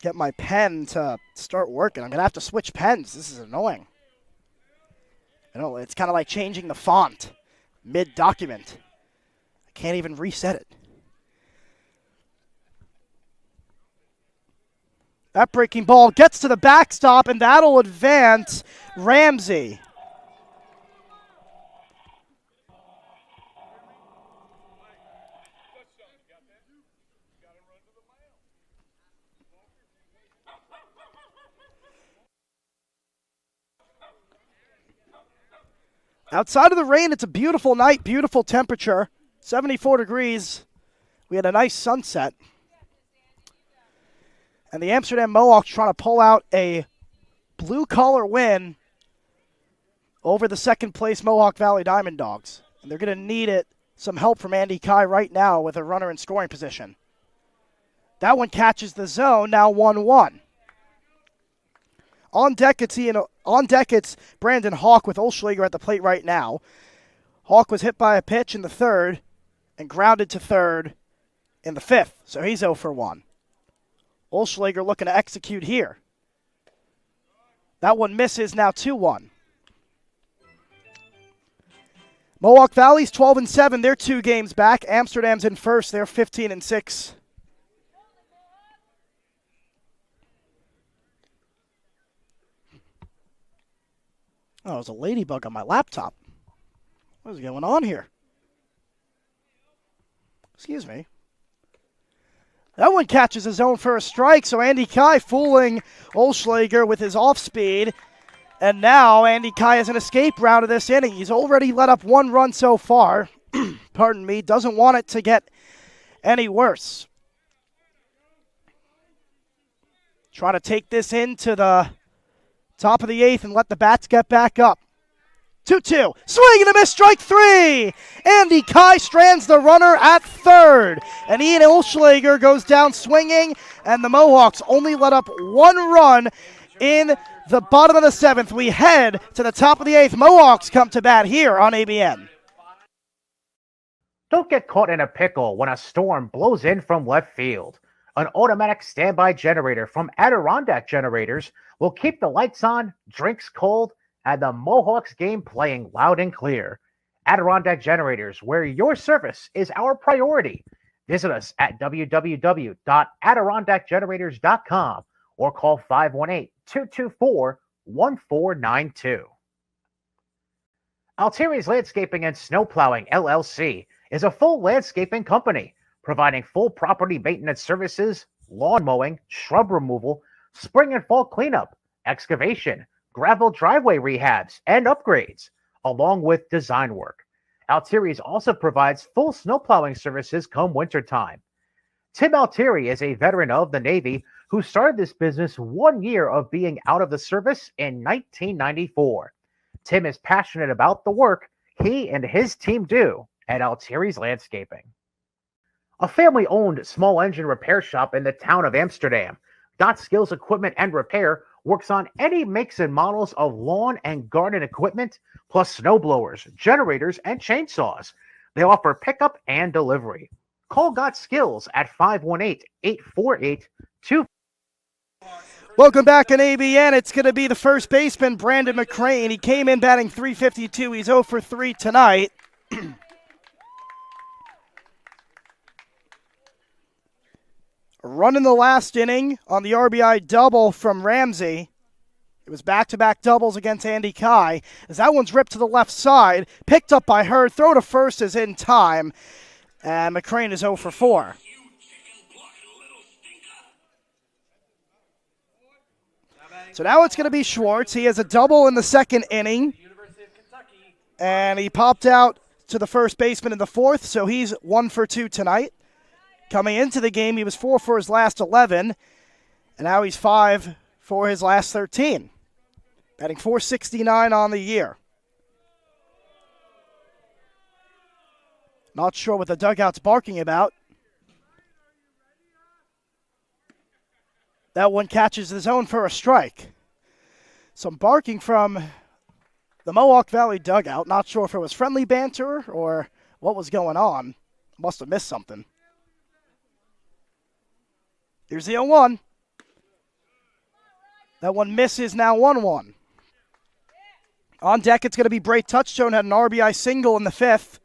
get my pen to start working. I'm going to have to switch pens. This is annoying. You know, it's kind of like changing the font mid-document. I can't even reset it. That breaking ball gets to the backstop, and that'll advance Ramsey. Outside of the rain, it's a beautiful night, beautiful temperature, 74 degrees. We had a nice sunset. And the Amsterdam Mohawks trying to pull out a blue-collar win over the second-place Mohawk Valley Diamond Dogs. And they're going to need some help from Andy Kai right now with a runner in scoring position. That one catches the zone, now 1-1. On deck, it's Brandon Hawk with Olschlager at the plate right now. Hawk was hit by a pitch in the third and grounded to third in the fifth, so he's 0 for 1. Olschlager looking to execute here. That one misses, now 2-1. Mohawk Valley's 12-7. They're 2 games back. Amsterdam's in first. They're 15-6. Oh, there's a ladybug on my laptop. What is going on here? Excuse me. That one catches his own for a strike, so Andy Kai fooling Olschlager with his off-speed. And now Andy Kai has an escape route of this inning. He's already let up 1 run so far. Pardon me, doesn't want it to get any worse. Try to take this into the top of the 8th and let the bats get back up. 2-2. Swing and a miss, strike 3. Andy Kai strands the runner at third. And Ian Olschlager goes down swinging, and the Mohawks only let up 1 run in the bottom of the 7th. We head to the top of the 8th. Mohawks come to bat here on ABN. Don't get caught in a pickle when a storm blows in from left field. An automatic standby generator from Adirondack Generators will keep the lights on, drinks cold, and the Mohawks game playing loud and clear. Adirondack Generators, where your service is our priority. Visit us at www.adirondackgenerators.com or call 518-224-1492. Altieri's Landscaping and Snowplowing, LLC, is a full landscaping company providing full property maintenance services, lawn mowing, shrub removal, spring and fall cleanup, excavation, gravel driveway rehabs, and upgrades, along with design work. Altieri's also provides full snowplowing services come wintertime. Tim Altieri is a veteran of the Navy who started this business 1 year of being out of the service in 1994. Tim is passionate about the work he and his team do at Altieri's Landscaping. A family-owned small engine repair shop in the town of Amsterdam, Dot Skills Equipment and Repair works on any makes and models of lawn and garden equipment, plus snow blowers, generators, and chainsaws. They offer pickup and delivery. Call Got Skills at 518-848-2. Welcome back in ABN. It's going to be the first baseman, Brandon McCrane. He came in batting .352. He's 0 for 3 tonight. A run in the last inning on the RBI double from Ramsey. It was back-to-back doubles against Andy Kai. As that one's ripped to the left side, picked up by Hurd. Throw to first is in time. And McCrane is 0 for 4. So now it's going to be Schwartz. He has a double in the second inning. And he popped out to the first baseman in the 4th, so he's 1 for 2 tonight. Coming into the game, he was 4 for his last 11, and now he's 5 for his last 13. Batting .469 on the year. Not sure what the dugout's barking about. That one catches the zone for a strike. Some barking from the Mohawk Valley dugout. Not sure if it was friendly banter or what was going on. Must have missed something. Here's the 0-1. That one misses, now 1-1. On deck, it's going to be Bray Touchstone, had an RBI single in the 5th.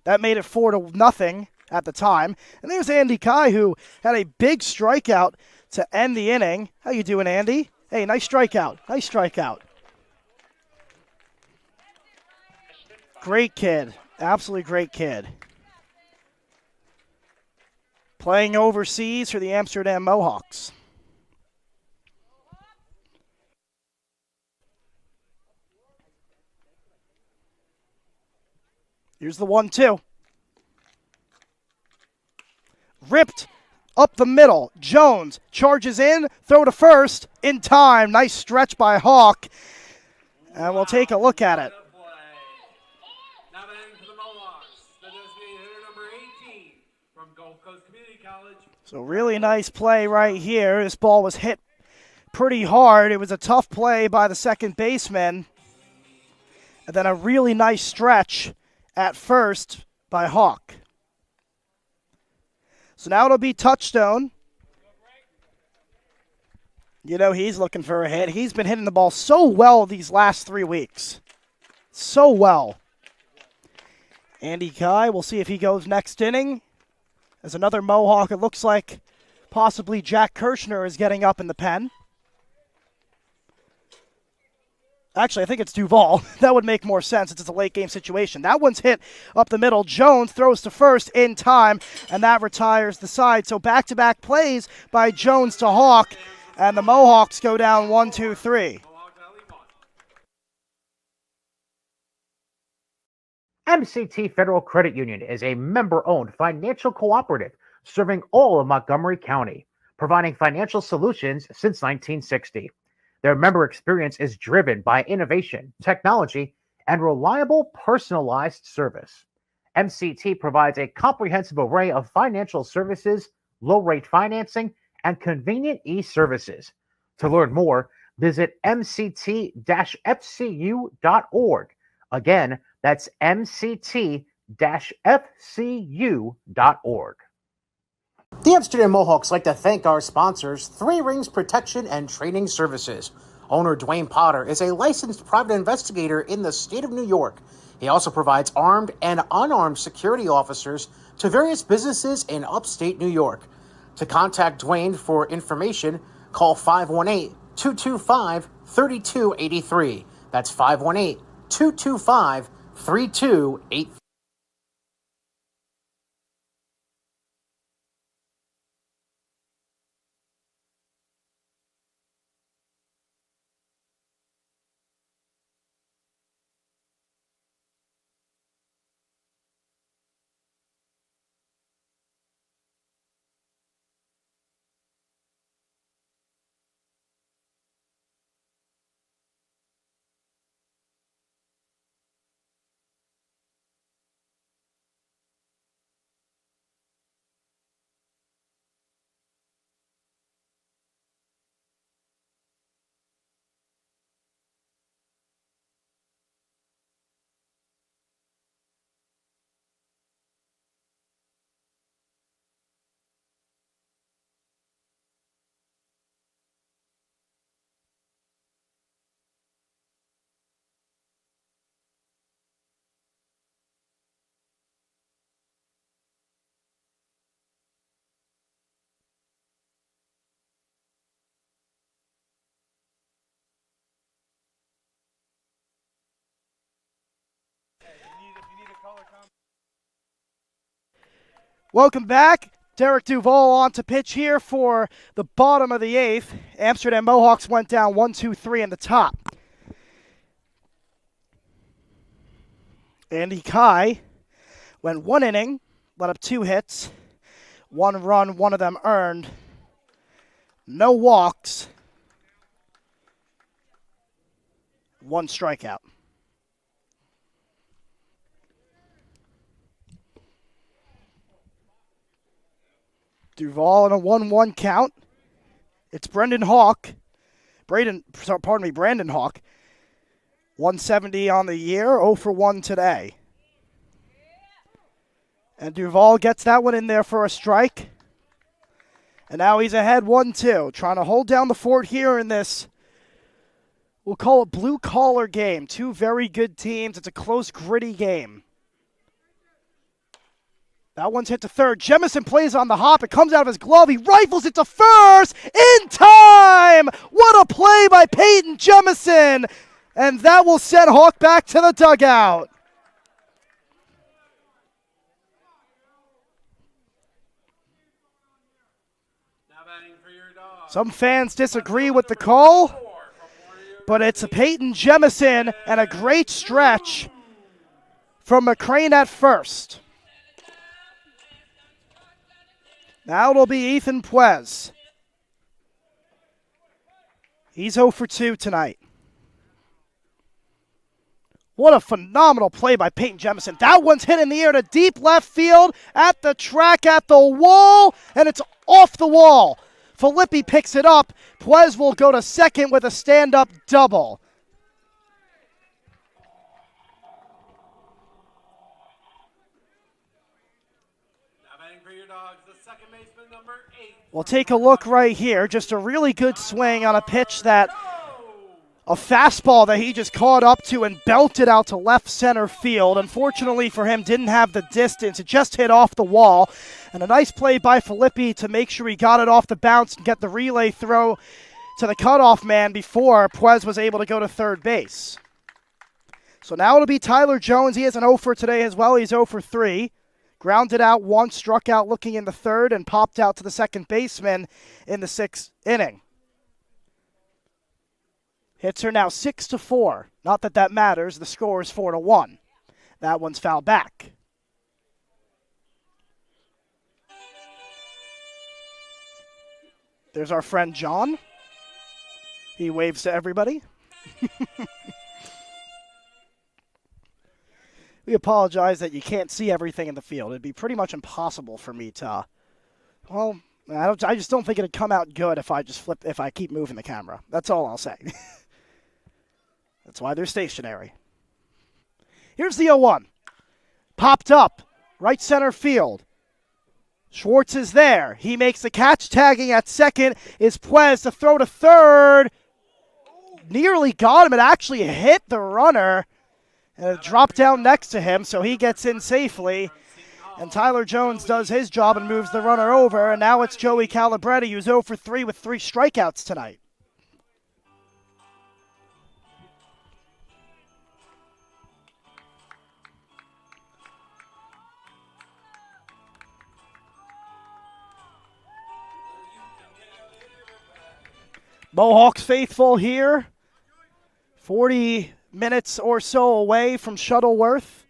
That made it 4-0 at the time. And there's Andy Kai, who had a big strikeout to end the inning. How you doing, Andy? Hey, nice strikeout. Nice strikeout. Great kid. Absolutely great kid. Playing overseas for the Amsterdam Mohawks. Here's the 1-2. Ripped up the middle. Jones charges in. Throw to first. In time. Nice stretch by Hawk. And we'll take a look at it. So really nice play right here. This ball was hit pretty hard. It was a tough play by the second baseman. And then a really nice stretch at first by Hawk. So now it'll be Touchstone. You know he's looking for a hit. He's been hitting the ball so well these last 3 weeks. So well. Andy Kai, we'll see if he goes next inning. As another Mohawk, it looks like possibly Jack Kirshner is getting up in the pen. Actually, I think it's Duvall. That would make more sense. It's a late game situation. That one's hit up the middle. Jones throws to first in time, and that retires the side. So back-to-back plays by Jones to Hawk, and the Mohawks go down 1-2-3. MCT Federal Credit Union is a member-owned financial cooperative serving all of Montgomery County, providing financial solutions since 1960. Their member experience is driven by innovation, technology, and reliable personalized service. MCT provides a comprehensive array of financial services, low-rate financing, and convenient e-services. To learn more, visit mct-fcu.org. Again, that's mct-fcu.org. The Amsterdam Mohawks like to thank our sponsors, Three Rings Protection and Training Services. Owner Dwayne Potter is a licensed private investigator in the state of New York. He also provides armed and unarmed security officers to various businesses in upstate New York. To contact Dwayne for information, call 518-225-3283. That's 518-225-3283. Welcome back. Derek Duvall on to pitch here for the bottom of the eighth. Amsterdam Mohawks went down 1-2-3 in the top. Andy Kai went 1 inning, let up 2 hits, 1 run, 1 of them earned, no walks, 1 strikeout. Duvall in a 1-1 count. It's Brandon Hawk. Brandon Hawk. 170 on the year, 0 for 1 today. And Duvall gets that one in there for a strike. And now he's ahead 1-2, trying to hold down the fort here in this, we'll call it blue-collar game. 2 very good teams. It's a close, gritty game. That one's hit to third. Jemison plays on the hop. It comes out of his glove. He rifles it to first in time. What a play by Peyton Jemison. And that will send Hawk back to the dugout. Some fans disagree with the call, but it's a Peyton Jemison and a great stretch from McCrane at first. Now it'll be Ethan Puez. He's 0 for 2 tonight. What a phenomenal play by Peyton Jemison. That one's hit in the air to deep left field, at the track, at the wall, and it's off the wall. Filippi picks it up. Puez will go to second with a stand-up double. We'll take a look right here. Just a really good swing on a pitch that, a fastball that he just caught up to and belted out to left center field. Unfortunately for him, didn't have the distance. It just hit off the wall. And a nice play by Filippi to make sure he got it off the bounce and get the relay throw to the cutoff man before Puez was able to go to third base. So now it'll be Tyler Jones. He has an 0 for today as well. He's 0 for 3. Grounded out once, struck out looking in the third, and popped out to the second baseman in the 6th inning. Hits are now 6-4. Not that that matters. The score is 4-1. That one's fouled back. There's our friend John. He waves to everybody. We apologize that you can't see everything in the field. It'd be pretty much impossible for me to, well, I just don't think it'd come out good if I keep moving the camera. That's all I'll say. That's why they're stationary. Here's the 0-1. Popped up, right center field. Schwartz is there. He makes the catch. Tagging at second is Puez to throw to third. Nearly got him. It actually hit the runner. And it dropped down next to him, so he gets in safely. And Tyler Jones does his job and moves the runner over. And now it's Joey Calabretti, who's 0 for 3 with 3 strikeouts tonight. Mohawks faithful here. 40 minutes or so away from Shuttleworth.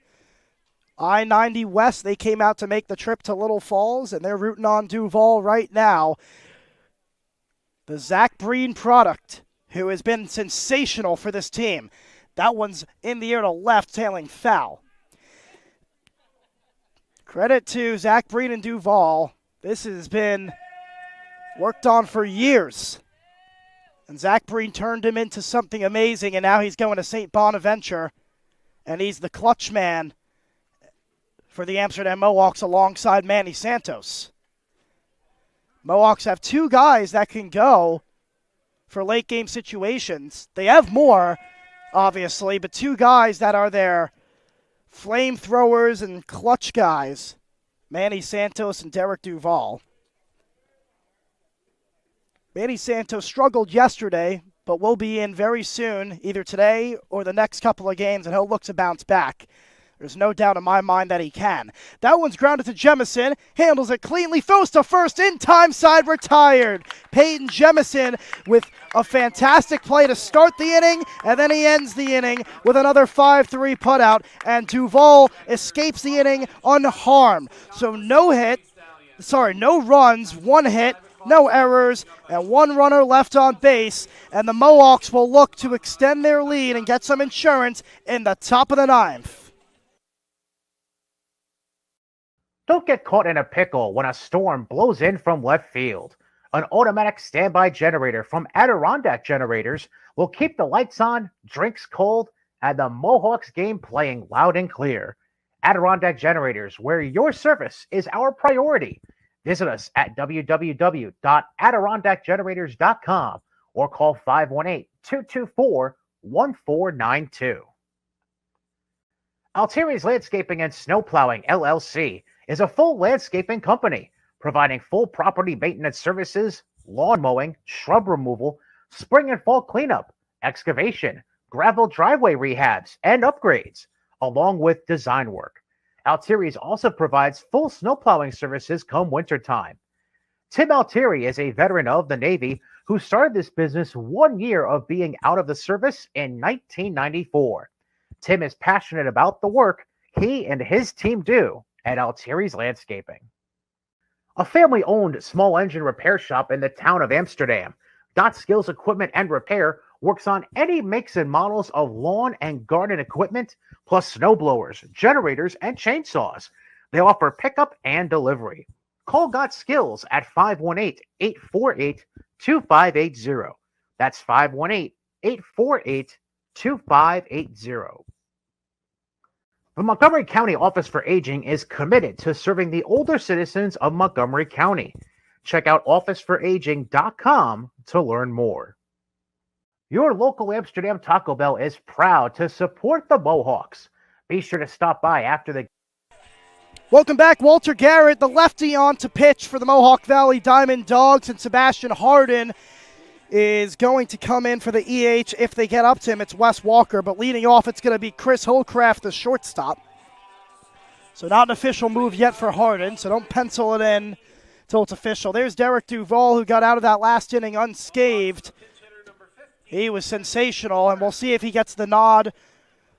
I-90 West, they came out to make the trip to Little Falls, and they're rooting on Duval right now. The Zach Breen product, who has been sensational for this team. That one's in the air to left, tailing foul. Credit to Zach Breen and Duval. This has been worked on for years. And Zach Breen turned him into something amazing, and now he's going to St. Bonaventure, and he's the clutch man for the Amsterdam Mohawks alongside Manny Santos. Mohawks have 2 guys that can go for late game situations. They have more, obviously, but 2 guys that are their flamethrowers and clutch guys, Manny Santos and Derek Duval. Manny Santos struggled yesterday, but will be in very soon, either today or the next couple of games, and he'll look to bounce back. There's no doubt in my mind that he can. That one's grounded to Jemison, handles it cleanly, throws to first, in time, side retired. Peyton Jemison with a fantastic play to start the inning, and then he ends the inning with another 5-3 putout, and Duval escapes the inning unharmed. So no runs, 1 hit, no errors, and 1 runner left on base, and the Mohawks will look to extend their lead and get some insurance in the top of the 9th. Don't get caught in a pickle when a storm blows in from left field. An automatic standby generator from Adirondack Generators will keep the lights on, drinks cold, and the Mohawks game playing loud and clear. Adirondack Generators, where your service is our priority. Visit us at www.adirondackgenerators.com or call 518-224-1492. Altieri's Landscaping and Snow Plowing, LLC, is a full landscaping company providing full property maintenance services, lawn mowing, shrub removal, spring and fall cleanup, excavation, gravel driveway rehabs, and upgrades, along with design work. Altieri's also provides full snow plowing services come wintertime. Tim Altieri is a veteran of the Navy who started this business 1 year of being out of the service in 1994. Tim is passionate about the work he and his team do at Altieri's Landscaping. A family-owned small engine repair shop in the town of Amsterdam, Dot Skills Equipment and Repair works on any makes and models of lawn and garden equipment, plus snow blowers, generators, and chainsaws. They offer pickup and delivery. Call Got Skills at 518-848-2580. That's 518-848-2580. The Montgomery County Office for Aging is committed to serving the older citizens of Montgomery County. Check out officeforaging.com to learn more. Your local Amsterdam Taco Bell is proud to support the Mohawks. Be sure to stop by after the... Welcome back, Walter Garrett, the lefty on to pitch for the Mohawk Valley Diamond Dogs, and Sebastian Harden is going to come in for the EH. If they get up to him, it's Wes Walker. But leading off, it's going to be Chris Holcraft, the shortstop. So not an official move yet for Hardin, so don't pencil it in until it's official. There's Derek Duval, who got out of that last inning unscathed. He was sensational, and we'll see if he gets the nod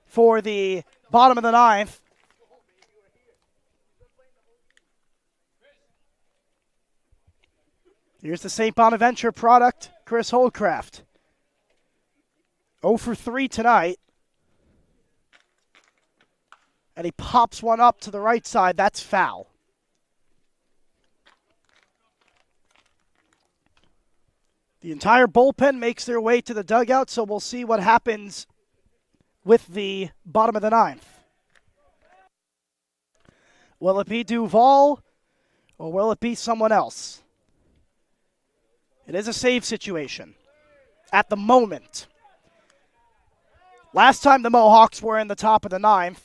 for the bottom of the ninth. Here's the St. Bonaventure product, Chris Holcraft. 0 for 3 tonight. And he pops one up to the right side. That's foul. The entire bullpen makes their way to the dugout, so we'll see what happens with the bottom of the ninth. Will it be Duval or will it be someone else? It is a save situation at the moment. Last time the Mohawks were in the top of the ninth,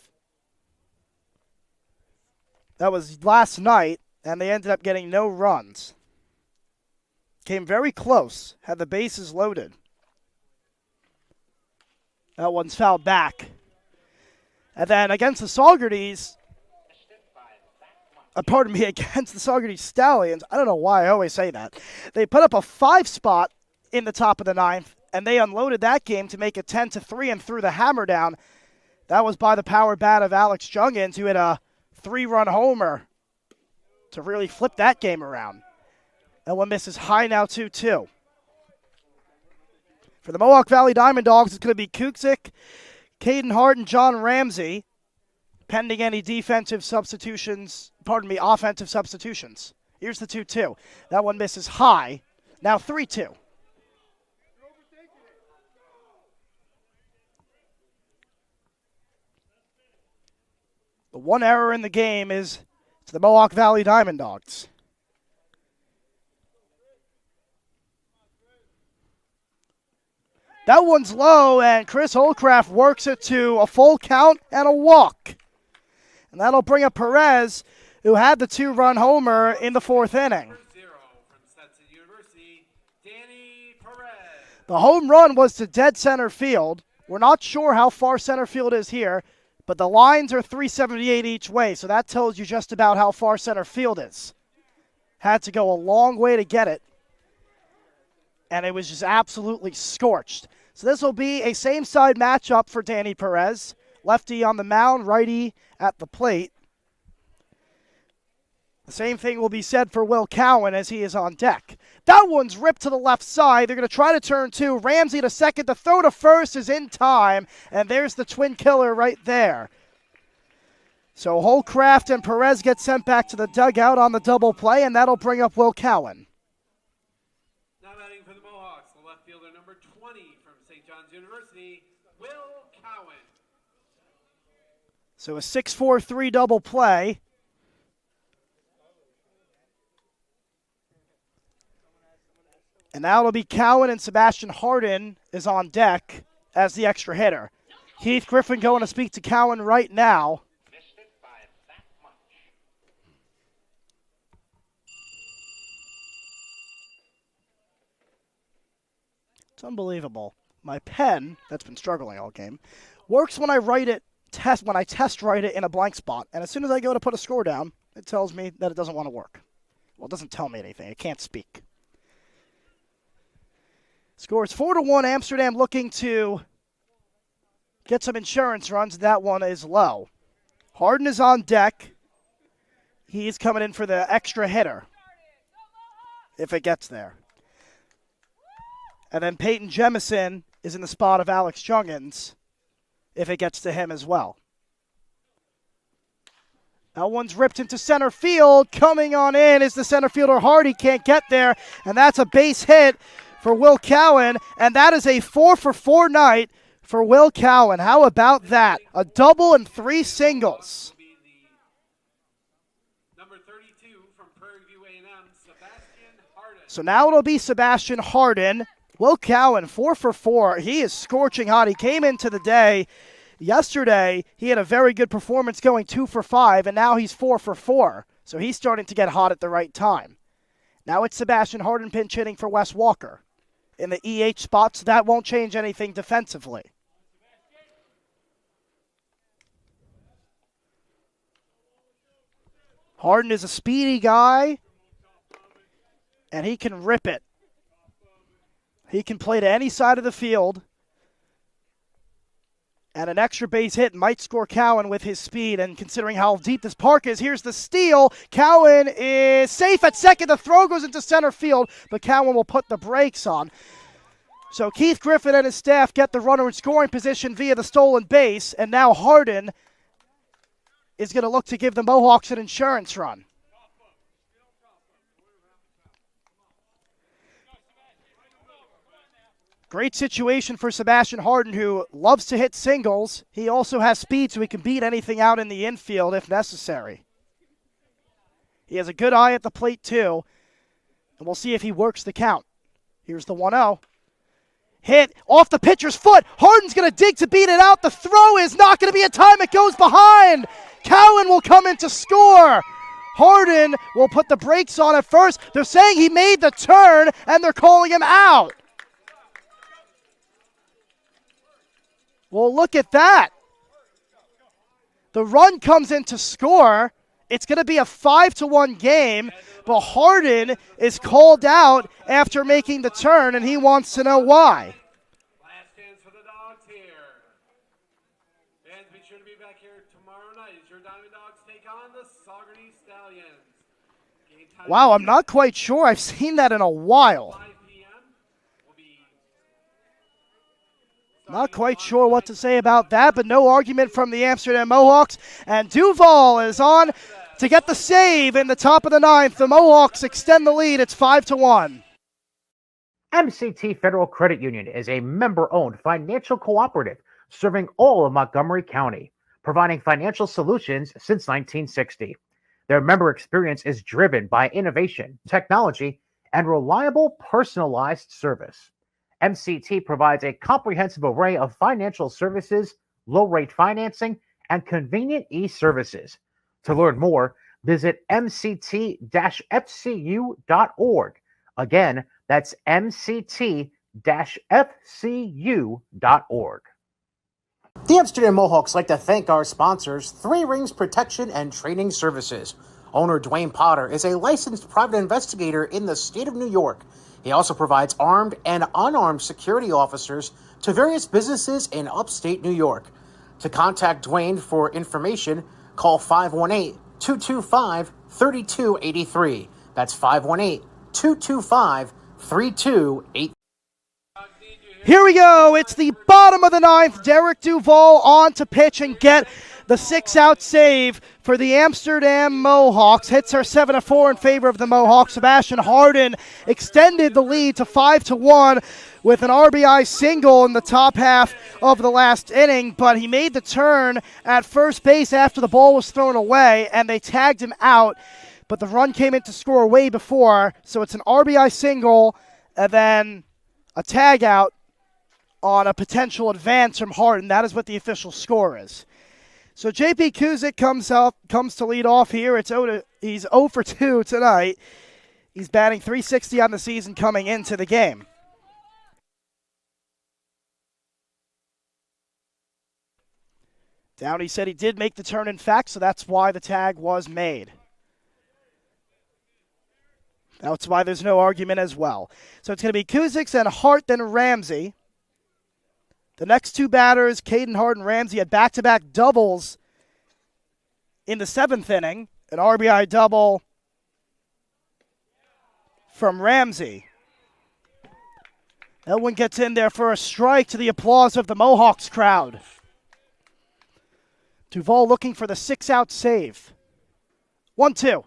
that was last night, and they ended up getting no runs. Came very close, had the bases loaded. That one's fouled back. And then against the Saugerties, against the Saugerties Stallions, I don't know why I always say that. They put up a 5 spot in the top of the ninth, and they unloaded that game to make it 10-3 and threw the hammer down. That was by the power bat of Alex Jungins, who had a 3-run homer to really flip that game around. That one misses high now, 2-2. For the Mohawk Valley Diamond Dogs, it's going to be Kuczyk, Caden Hart, and John Ramsey, pending any offensive substitutions. Here's the 2-2. That one misses high. Now 3-2. The one error in the game is to the Mohawk Valley Diamond Dogs. That one's low, and Chris Holcraft works it to a full count and a walk. And that'll bring up Perez, who had the 2-run homer in the 4th inning. The home run was to dead center field. We're not sure how far center field is here, but the lines are 378 each way, so that tells you just about how far center field is. Had to go a long way to get it, and it was just absolutely scorched. So this will be a same-side matchup for Danny Perez. Lefty on the mound, righty at the plate. The same thing will be said for Will Cowan as he is on deck. That one's ripped to the left side. They're going to try to turn 2. Ramsey to second. The throw to first is in time, and there's the twin killer right there. So Holcraft and Perez get sent back to the dugout on the double play, and that'll bring up Will Cowan. Now batting for the Mohawks, the left fielder number 20 from St. John's University, Will Cowan. So a 6-4-3 double play. And now it'll be Cowan, and Sebastian Hardin is on deck as the extra hitter. Keith Griffin going to speak to Cowan right now. It's unbelievable. My pen, that's been struggling all game, works when I test write it in a blank spot. And as soon as I go to put a score down, it tells me that it doesn't want to work. Well, it doesn't tell me anything. It can't speak. Score is 4-1. Amsterdam looking to get some insurance runs. That one is low. Hardin is on deck. He's coming in for the extra hitter, if it gets there. And then Peyton Jemison is in the spot of Alex Jungins, if it gets to him as well. That one's ripped into center field. Coming on in is the center fielder Hardy. Can't get there, and that's a base hit for Will Cowan, and that is a 4-for-4 night for Will Cowan. How about that? A double and 3 singles. Number 32 from Prairie View A&M, Sebastian Hardin. So now it'll be Sebastian Hardin. Will Cowan, 4-for-4. He is scorching hot. He came into the day yesterday. He had a very good performance going 2-for-5, and now he's 4-for-4. So he's starting to get hot at the right time. Now it's Sebastian Hardin pinch hitting for Wes Walker. in the EH spot, so that won't change anything defensively. Harden is a speedy guy, and he can rip it. He can play to any side of the field. And an extra base hit might score Cowan with his speed. And considering how deep this park is, here's the steal. Cowan is safe at second. The throw goes into center field, but Cowan will put the brakes on. So Keith Griffin and his staff get the runner in scoring position via the stolen base. And now Harden is going to look to give the Mohawks an insurance run. Great situation for Sebastian Harden, who loves to hit singles. He also has speed, so he can beat anything out in the infield if necessary. He has a good eye at the plate, too. And we'll see if he works the count. Here's the 1-0. Hit off the pitcher's foot. Harden's going to dig to beat it out. The throw is not going to be in time. It goes behind. Cowan will come in to score. Harden will put the brakes on at first. They're saying he made the turn, and they're calling him out. Well, look at that. The run comes in to score. It's going to be a 5-1 game, but Harden is called out after making the turn, and he wants to know why. Last chance for the Dawgs here. Fans, be sure to be back here tomorrow night as your Diamond Dogs take on the Saugerty Stallions. Game time Wow, I'm not quite sure. I've seen that in a while. 5 p.m. will be Not quite sure what to say about that, but no argument from the Amsterdam Mohawks. And Duval is on to get the save in the top of the ninth. The Mohawks extend the lead. It's 5-1. MCT Federal Credit Union is a member-owned financial cooperative serving all of Montgomery County, providing financial solutions since 1960. Their member experience is driven by innovation, technology, and reliable personalized service. MCT provides a comprehensive array of financial services, low-rate financing, and convenient e-services. To learn more, visit mct-fcu.org. Again, that's mct-fcu.org. The Amsterdam Mohawks like to thank our sponsors, Three Rings Protection and Training Services. Owner Dwayne Potter is a licensed private investigator in the state of New York. He also provides armed and unarmed security officers to various businesses in upstate New York. To contact Dwayne for information, call 518-225-3283. That's 518-225-3283. Here we go. It's the bottom of the ninth. Derek Duval on to pitch and get the 6-out save for the Amsterdam Mohawks. Hits are 7-4 in favor of the Mohawks. Sebastian Harden extended the lead to 5-1 with an RBI single in the top half of the last inning, but he made the turn at first base after the ball was thrown away, and they tagged him out, but the run came in to score way before, so it's an RBI single and then a tag out on a potential advance from Harden. That is what the official score is. So JP Kuzik comes to lead off here. He's 0 for 2 tonight. He's batting .360 on the season coming into the game. Downey said he did make the turn, in fact, so that's why the tag was made. That's why there's no argument as well. So it's going to be Kuziks and Hart, then Ramsey. The next two batters, Caden Hart and Ramsey, had back-to-back doubles in the 7th inning. An RBI double from Ramsey. That one gets in there for a strike to the applause of the Mohawks crowd. Duval looking for the 6-out save. 1-2.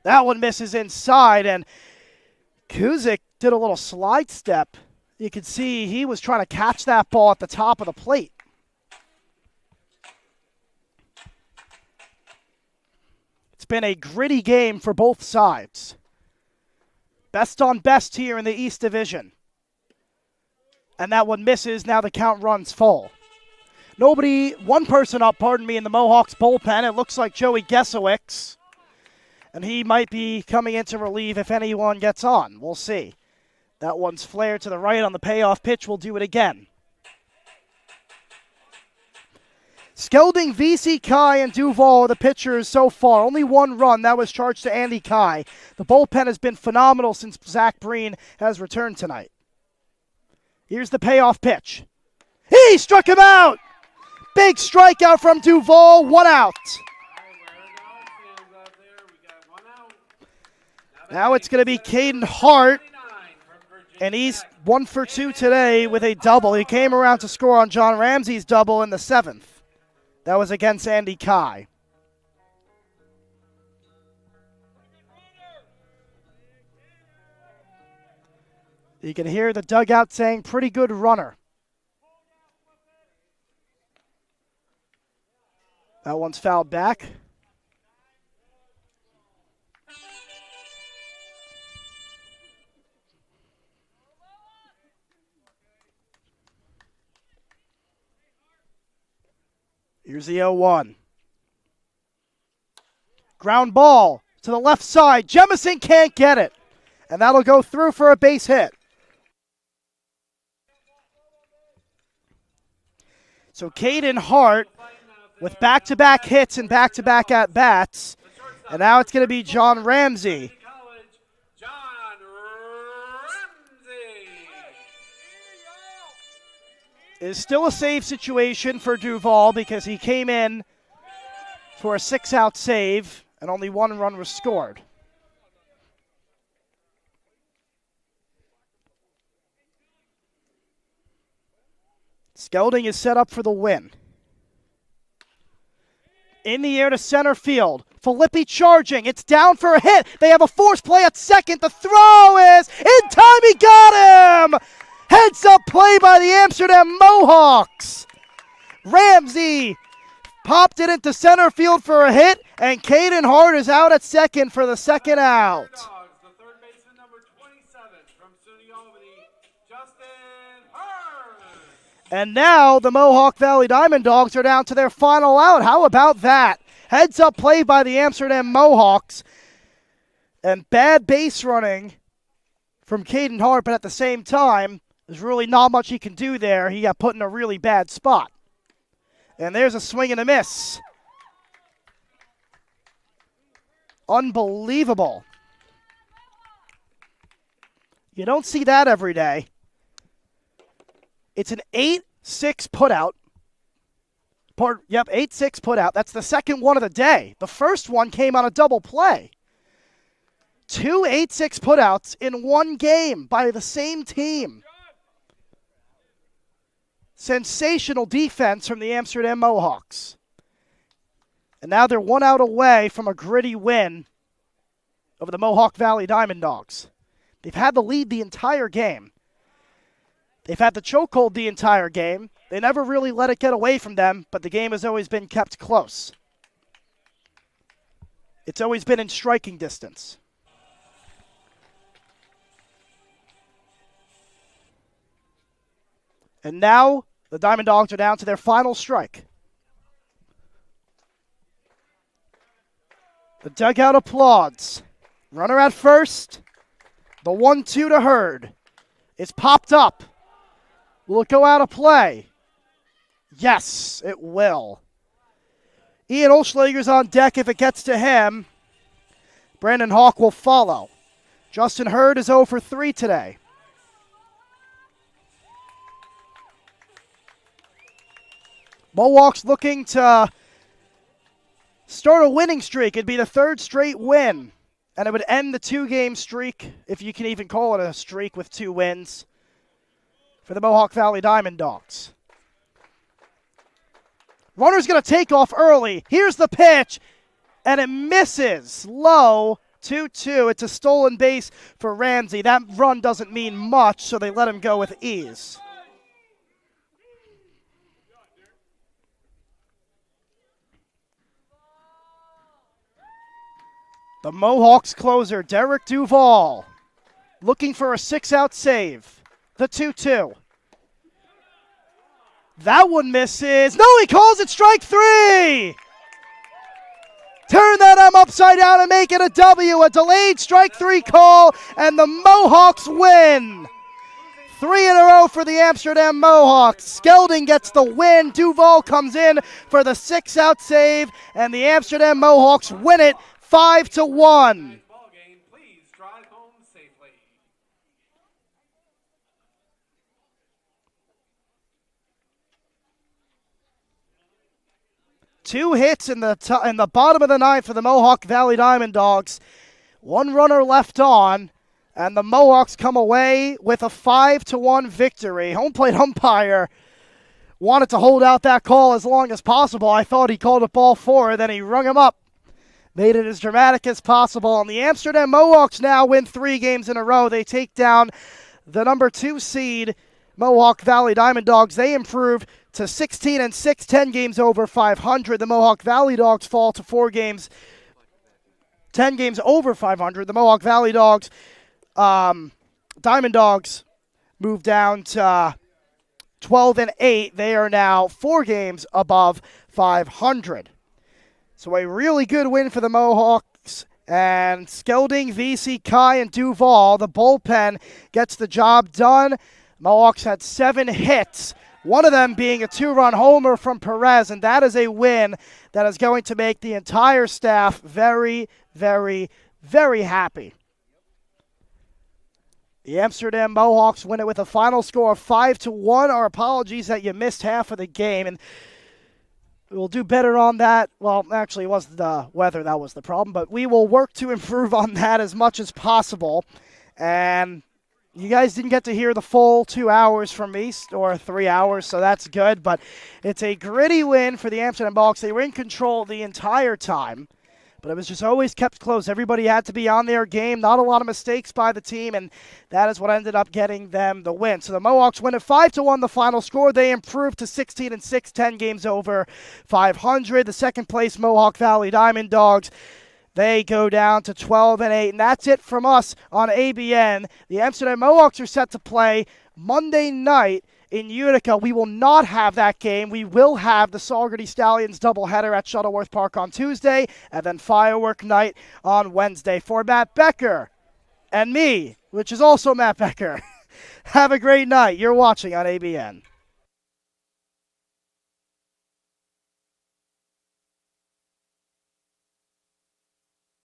That one misses inside, and Kuzik did a little slide step. You could see he was trying to catch that ball at the top of the plate. It's been a gritty game for both sides. Best on best here in the East Division. And that one misses. Now the count runs full. One person up, in the Mohawks bullpen. It looks like Joey Gesowicz. And he might be coming in to relieve if anyone gets on. We'll see. That one's flared to the right on the payoff pitch. We'll do it again. Skelding, VC, Kai, and Duvall are the pitchers so far. Only one run. That was charged to Andy Kai. The bullpen has been phenomenal since Zach Breen has returned tonight. Here's the payoff pitch. He struck him out! Big strikeout from Duvall. 1 out. Now it's going to be Caden Hart. And he's 1 for 2 today with a double. He came around to score on John Ramsey's double in the 7th. That was against Andy Kai. You can hear the dugout saying, pretty good runner. That one's fouled back. Here's the 0-1. Ground ball to the left side. Jemison can't get it. And that'll go through for a base hit. So Caden Hart with back-to-back hits and back-to-back at-bats. And now it's going to be John Ramsey. Is still a save situation for Duvall because he came in for a 6-out save and only 1 run was scored. Skelding is set up for the win. In the air to center field. Filippi charging. It's down for a hit. They have a force play at second. The throw is in time. He got him! Heads up play by the Amsterdam Mohawks. Ramsey popped it into center field for a hit, and Caden Hart is out at second for the 2nd out. The third baseman, number 27 from SUNY Albany, Justin Hurd. And now the Mohawk Valley Diamond Dogs are down to their final out. How about that? Heads up play by the Amsterdam Mohawks. And bad base running from Caden Hart, but at the same time, there's really not much he can do there. He got put in a really bad spot. And there's a swing and a miss. Unbelievable. You don't see that every day. It's an 8-6 putout. 8-6 putout. That's the second one of the day. The first one came on a double play. 2 8-6 putouts in one game by the same team. Sensational defense from the Amsterdam Mohawks. And now they're 1 out away from a gritty win over the Mohawk Valley Diamond Dogs. They've had the lead the entire game. They've had the chokehold the entire game. They never really let it get away from them, but the game has always been kept close. It's always been in striking distance. And now the Diamond Dogs are down to their final strike. The dugout applauds. Runner at first. The 1-2 to Hurd. It's popped up. Will it go out of play? Yes, it will. Ian Olschlager's on deck if it gets to him. Brandon Hawk will follow. Justin Hurd is 0 for 3 today. Mohawks looking to start a winning streak. It'd be the 3rd straight win. And it would end the 2-game streak, if you can even call it a streak with 2 wins, for the Mohawk Valley Diamond Dogs. Runner's going to take off early. Here's the pitch. And it misses. Low. 2-2. It's a stolen base for Ramsey. That run doesn't mean much, so they let him go with ease. The Mohawks closer, Derek Duvall, looking for a 6-out save. The 2-2. That one misses. No, he calls it strike 3. Turn that M upside down and make it a W. A delayed strike 3 call, and the Mohawks win. 3 in a row for the Amsterdam Mohawks. Skelding gets the win. Duval comes in for the 6-out save, and the Amsterdam Mohawks win it 5-1. Ball game, please drive home safely. Two hits in the bottom of the ninth for the Mohawk Valley Diamond Dogs. One runner left on, and the Mohawks come away with a 5-1 victory. Home plate umpire wanted to hold out that call as long as possible. I thought he called it ball 4, then he rung him up. Made it as dramatic as possible. And the Amsterdam Mohawks now win 3 games in a row. They take down the number 2 seed Mohawk Valley Diamond Dogs. They improve to 16-6, 10 games over 500. The Mohawk Valley Dogs fall to 4 games, 10 games over 500. The Mohawk Valley Dogs, Diamond Dogs, move down to 12-8. They are now 4 games above 500. So a really good win for the Mohawks. And Skelding, VC, Kai, and Duval, the bullpen, gets the job done. Mohawks had 7 hits, one of them being a 2-run homer from Perez, and that is a win that is going to make the entire staff very, very, very happy. The Amsterdam Mohawks win it with a final score of 5-1. Our apologies that you missed half of the game, and we'll do better on that. Well, actually, it was the weather that was the problem, but we will work to improve on that as much as possible. And you guys didn't get to hear the full 2 hours from me, or 3 hours, so that's good. But it's a gritty win for the Amsterdam Mohawks. They were in control the entire time, but it was just always kept close. Everybody had to be on their game. Not a lot of mistakes by the team, and that is what ended up getting them the win. So the Mohawks win at 5-1, the final score. They improved to 16-6, 10 games over 500. The second place Mohawk Valley Diamond Dogs, they go down to 12-8, and that's it from us on ABN. The Amsterdam Mohawks are set to play Monday night in Utica. We will not have that game. We will have the Saugerty Stallions doubleheader at Shuttleworth Park on Tuesday, and then firework night on Wednesday. For Matt Becker and me, which is also Matt Becker, have a great night. You're watching on ABN.